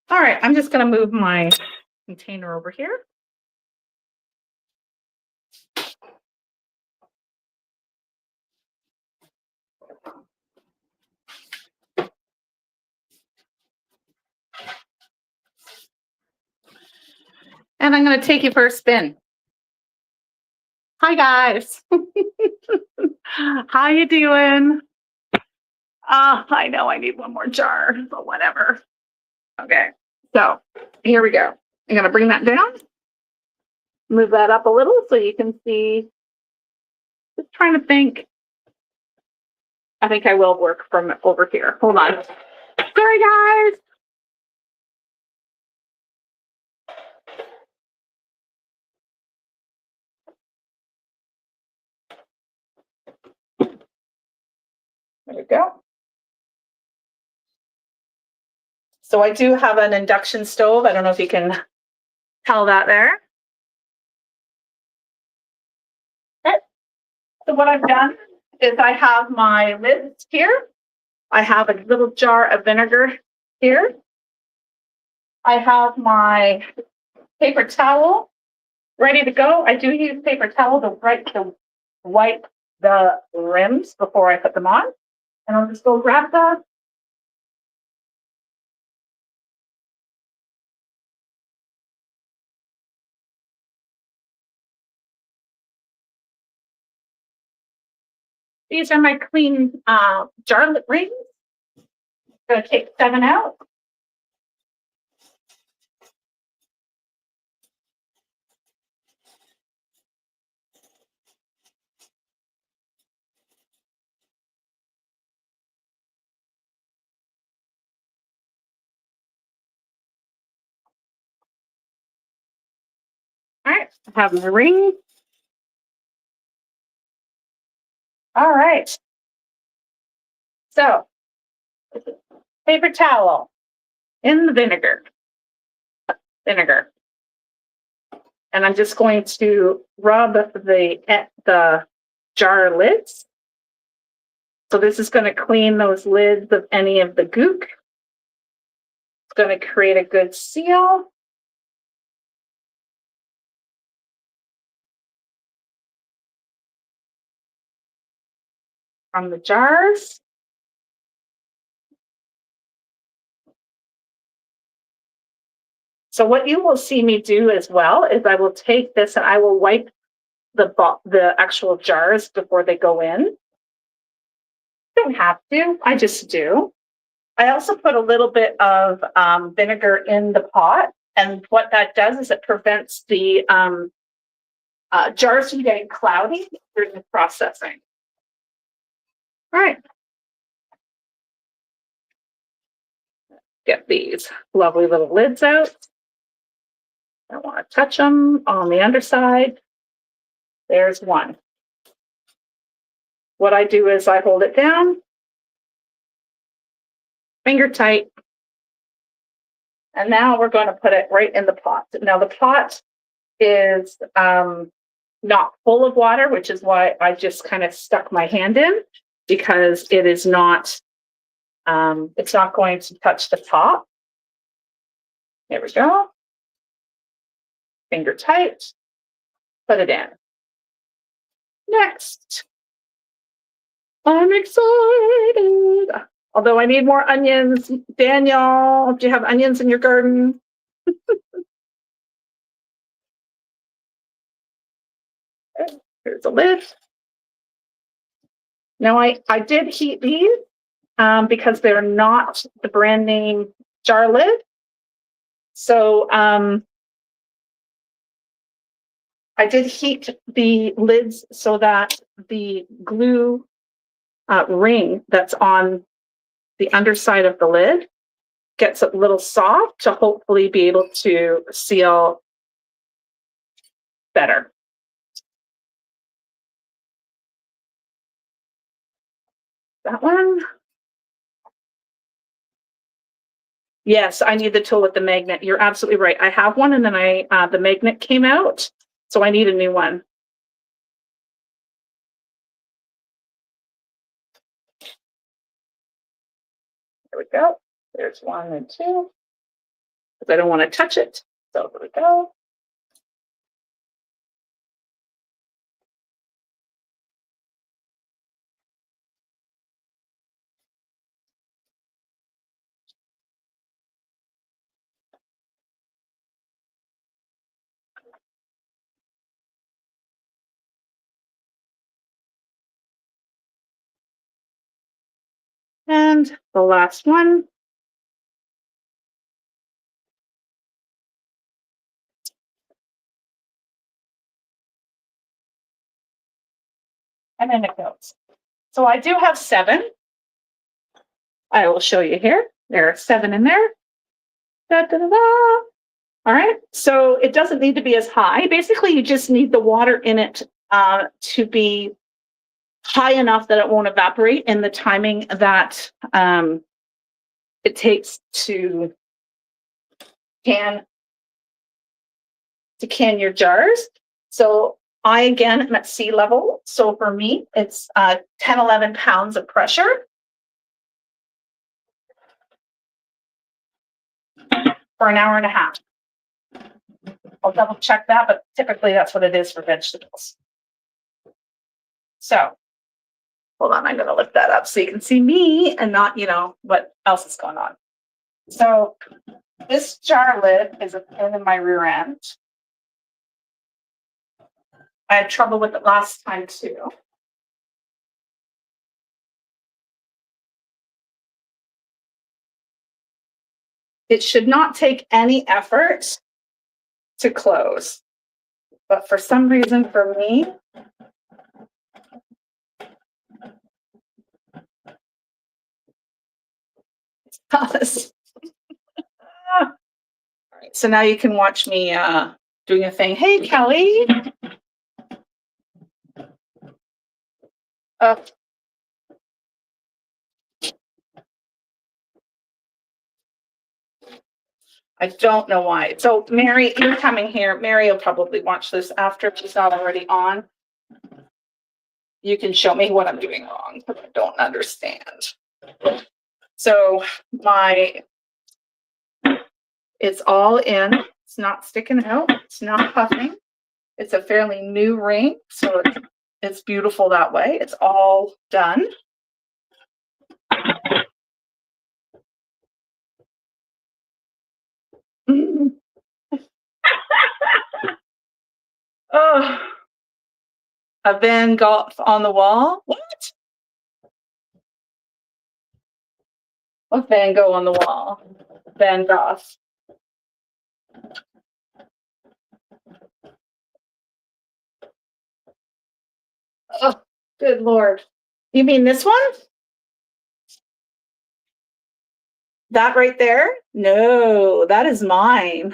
All right, I'm just gonna move my container over here. And I'm gonna take you for a spin. Hi guys. How you doing? I know I need one more jar, but whatever. Okay, so here we go. I'm gonna bring that down, move that up a little so you can see. Just trying to think. I think I will work from over here. Hold on. Sorry, guys. There we go. So I do have an induction stove. I don't know if you can tell that there. Okay. So what I've done is I have my lids here. I have a little jar of vinegar here. I have my paper towel ready to go. I do use paper towel to wipe the rims before I put them on. And I'll just go grab that. These are my clean jar rings. I'm gonna take 7 out. All right, I have my ring. All right. So, paper towel in the vinegar. And I'm just going to rub the jar lids. So this is going to clean those lids of any of the gook. It's going to create a good seal. On the jars. So what you will see me do as well is I will take this and I will wipe the actual jars before they go in. Don't have to, I just do. I also put a little bit of vinegar in the pot, and what that does is it prevents the jars from getting cloudy during the processing. All right. Get these lovely little lids out. I don't want to touch them on the underside. There's one. What I do is I hold it down, finger tight, And now we're going to put it right in the pot. Now the pot is not full of water, which is why I just kind of stuck my hand in, because it is not, it's not going to touch the top. There we go. Finger tight. Put it in. Next. I'm excited. Although I need more onions. Daniel, do you have onions in your garden? Here's the lid. Now I did heat these because they're not the brand name jar lid. So I did heat the lids so that the glue ring that's on the underside of the lid gets a little soft to hopefully be able to seal better. That one. Yes, I need the tool with the magnet. You're absolutely right. I have one, and then the magnet came out, so I need a new one. There we go. There's 1 and 2. Because I don't want to touch it. So there we go. And the last one. And then it goes. So I do have 7. I will show you here. There are 7 in there. Da, da, da, da. All right. So it doesn't need to be as high. Basically, you just need the water in it to be high enough that it won't evaporate in the timing that it takes to can your jars. So I, again, am at sea level. So for me, it's 10, 11 pounds of pressure for an hour and a half. I'll double check that, but typically that's what it is for vegetables. So hold on, I'm going to lift that up so you can see me and not, what else is going on. So this jar lid is a pain in my rear end. I had trouble with it last time too. It should not take any effort to close, but for some reason for me, it does. All right, so now you can watch me doing a thing. Hey, Kelly. I don't know why. So Mary, you're coming here. Mary will probably watch this after if she's not already on. You can show me what I'm doing wrong, but I don't understand. So it's all in. It's not sticking out. It's not puffing. It's a fairly new ring, so it's beautiful that way. It's all done. Oh, a Van Gogh on the wall. What? A Van Gogh on the wall. Van Gogh. Oh, good Lord. You mean this one? That right there? No, that is mine.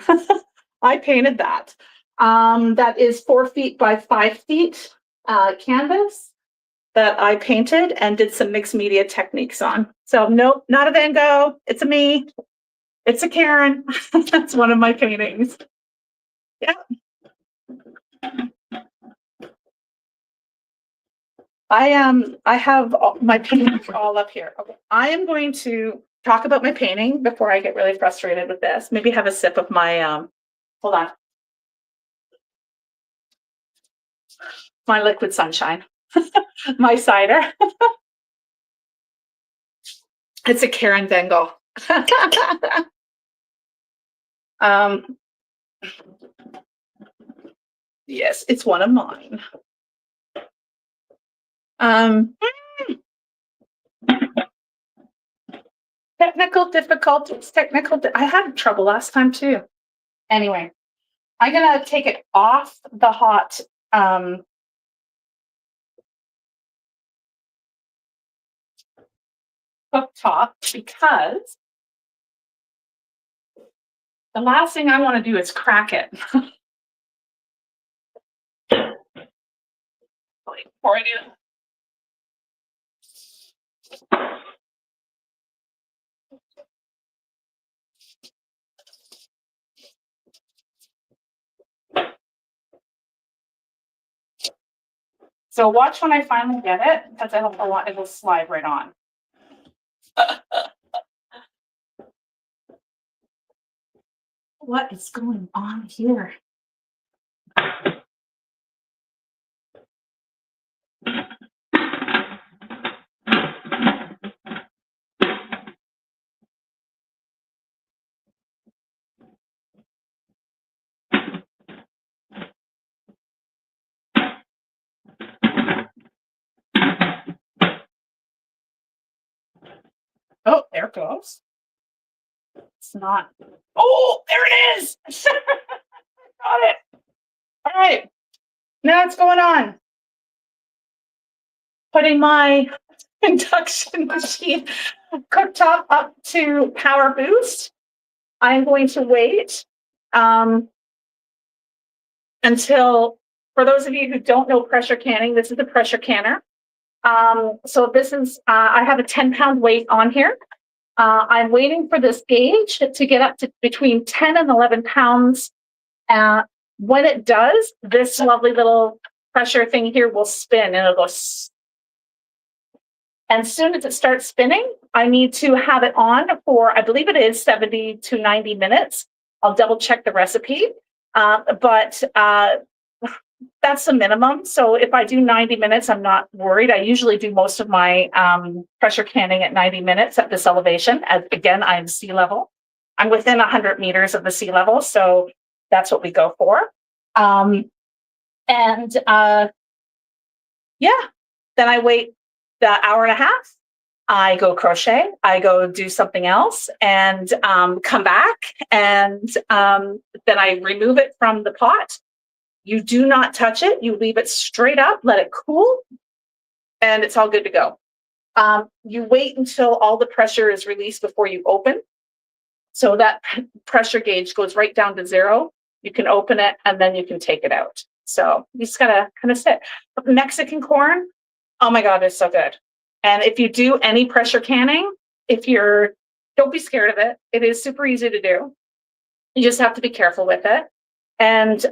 I painted that. That is 4 feet by 5 feet canvas that I painted and did some mixed media techniques on. So nope, not a Van Gogh. It's a me. It's a Karen. That's one of my paintings. Yeah. I have my paintings all up here. Okay. I am going to talk about my painting before I get really frustrated with this. Maybe have a sip of my hold on. My liquid sunshine. My cider. It's a Karen Bengal. um yes, it's one of mine. Um Technical difficulties, I had trouble last time too. Anyway, I'm gonna take it off the hot cooktop because the last thing I want to do is crack it. Before I do. So watch when I finally get it, because I hope it'll slide right on. What is going on here? Oh, there it goes. It's not. Oh, there it is. Got it. All right. Now what's going on? Putting my induction machine cooktop up to power boost. I'm going to wait until, for those of you who don't know pressure canning, this is a pressure canner. So this is, I have a 10-pound weight on here. I'm waiting for this gauge to get up to between 10 and 11 pounds. When it does, this lovely little pressure thing here will spin and it'll go. And as soon as it starts spinning, I need to have it on for, I believe it is 70 to 90 minutes. I'll double check the recipe. But that's the minimum. So if I do 90 minutes, I'm not worried. I usually do most of my pressure canning at 90 minutes at this elevation. As, again, I'm sea level. I'm within 100 meters of the sea level. So that's what we go for. Yeah, then I wait the hour and a half. I go crochet, I go do something else and come back. And then I remove it from the pot. You do not touch it. You leave it straight up, let it cool, and it's all good to go. You wait until all the pressure is released before you open. So that pressure gauge goes right down to 0. You can open it and then you can take it out. So you just gotta kind of sit. But Mexican corn, oh my God, it's so good. And if you do any pressure canning, don't be scared of it. It is super easy to do. You just have to be careful with it. And,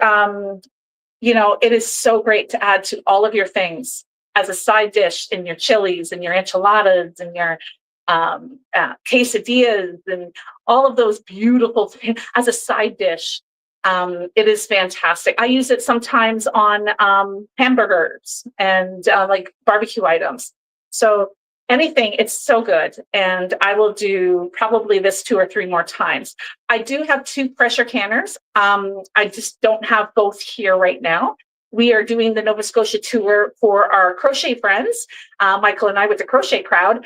it is so great to add to all of your things as a side dish in your chilies and your enchiladas and your quesadillas and all of those beautiful things as a side dish. It is fantastic. I use it sometimes on hamburgers and like barbecue items. So anything, it's so good. And I will do probably this 2 or 3 more times. I do have 2 pressure canners. I just don't have both here right now. We are doing the Nova Scotia tour for our crochet friends, Michael and I with the Crochet Crowd.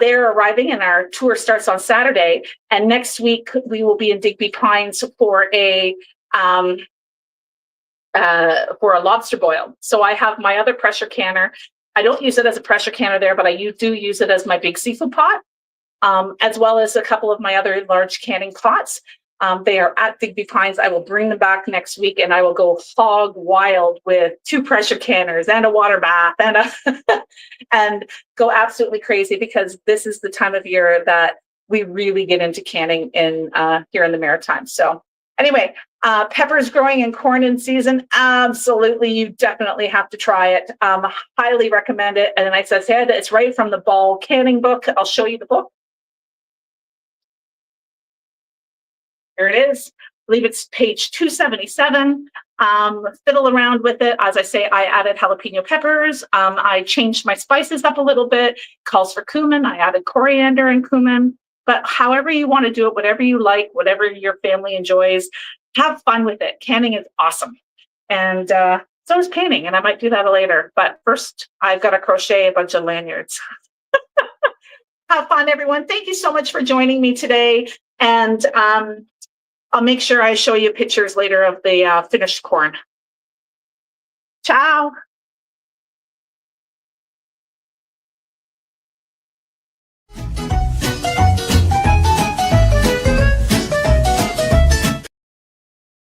They're arriving and our tour starts on Saturday. And next week we will be in Digby Pines for a lobster boil. So I have my other pressure canner. I don't use it as a pressure canner there, but I do use it as my big seafood pot, as well as a couple of my other large canning pots. They are at Digby Pines. I will bring them back next week and I will go hog wild with 2 pressure canners and a water bath and and go absolutely crazy because this is the time of year that we really get into canning in here in the Maritimes. So anyway, peppers growing in corn in season. Absolutely. You definitely have to try it. Highly recommend it. And as I said, it's right from the Ball canning book. I'll show you the book. Here it is. I believe it's page 277. Fiddle around with it. As I say, I added jalapeno peppers. I changed my spices up a little bit. Calls for cumin. I added coriander and cumin. But however you want to do it, whatever you like, whatever your family enjoys, have fun with it. Canning is awesome. And so is painting, and I might do that later. But first, I've got to crochet a bunch of lanyards. Have fun, everyone. Thank you so much for joining me today. And I'll make sure I show you pictures later of the finished corn. Ciao.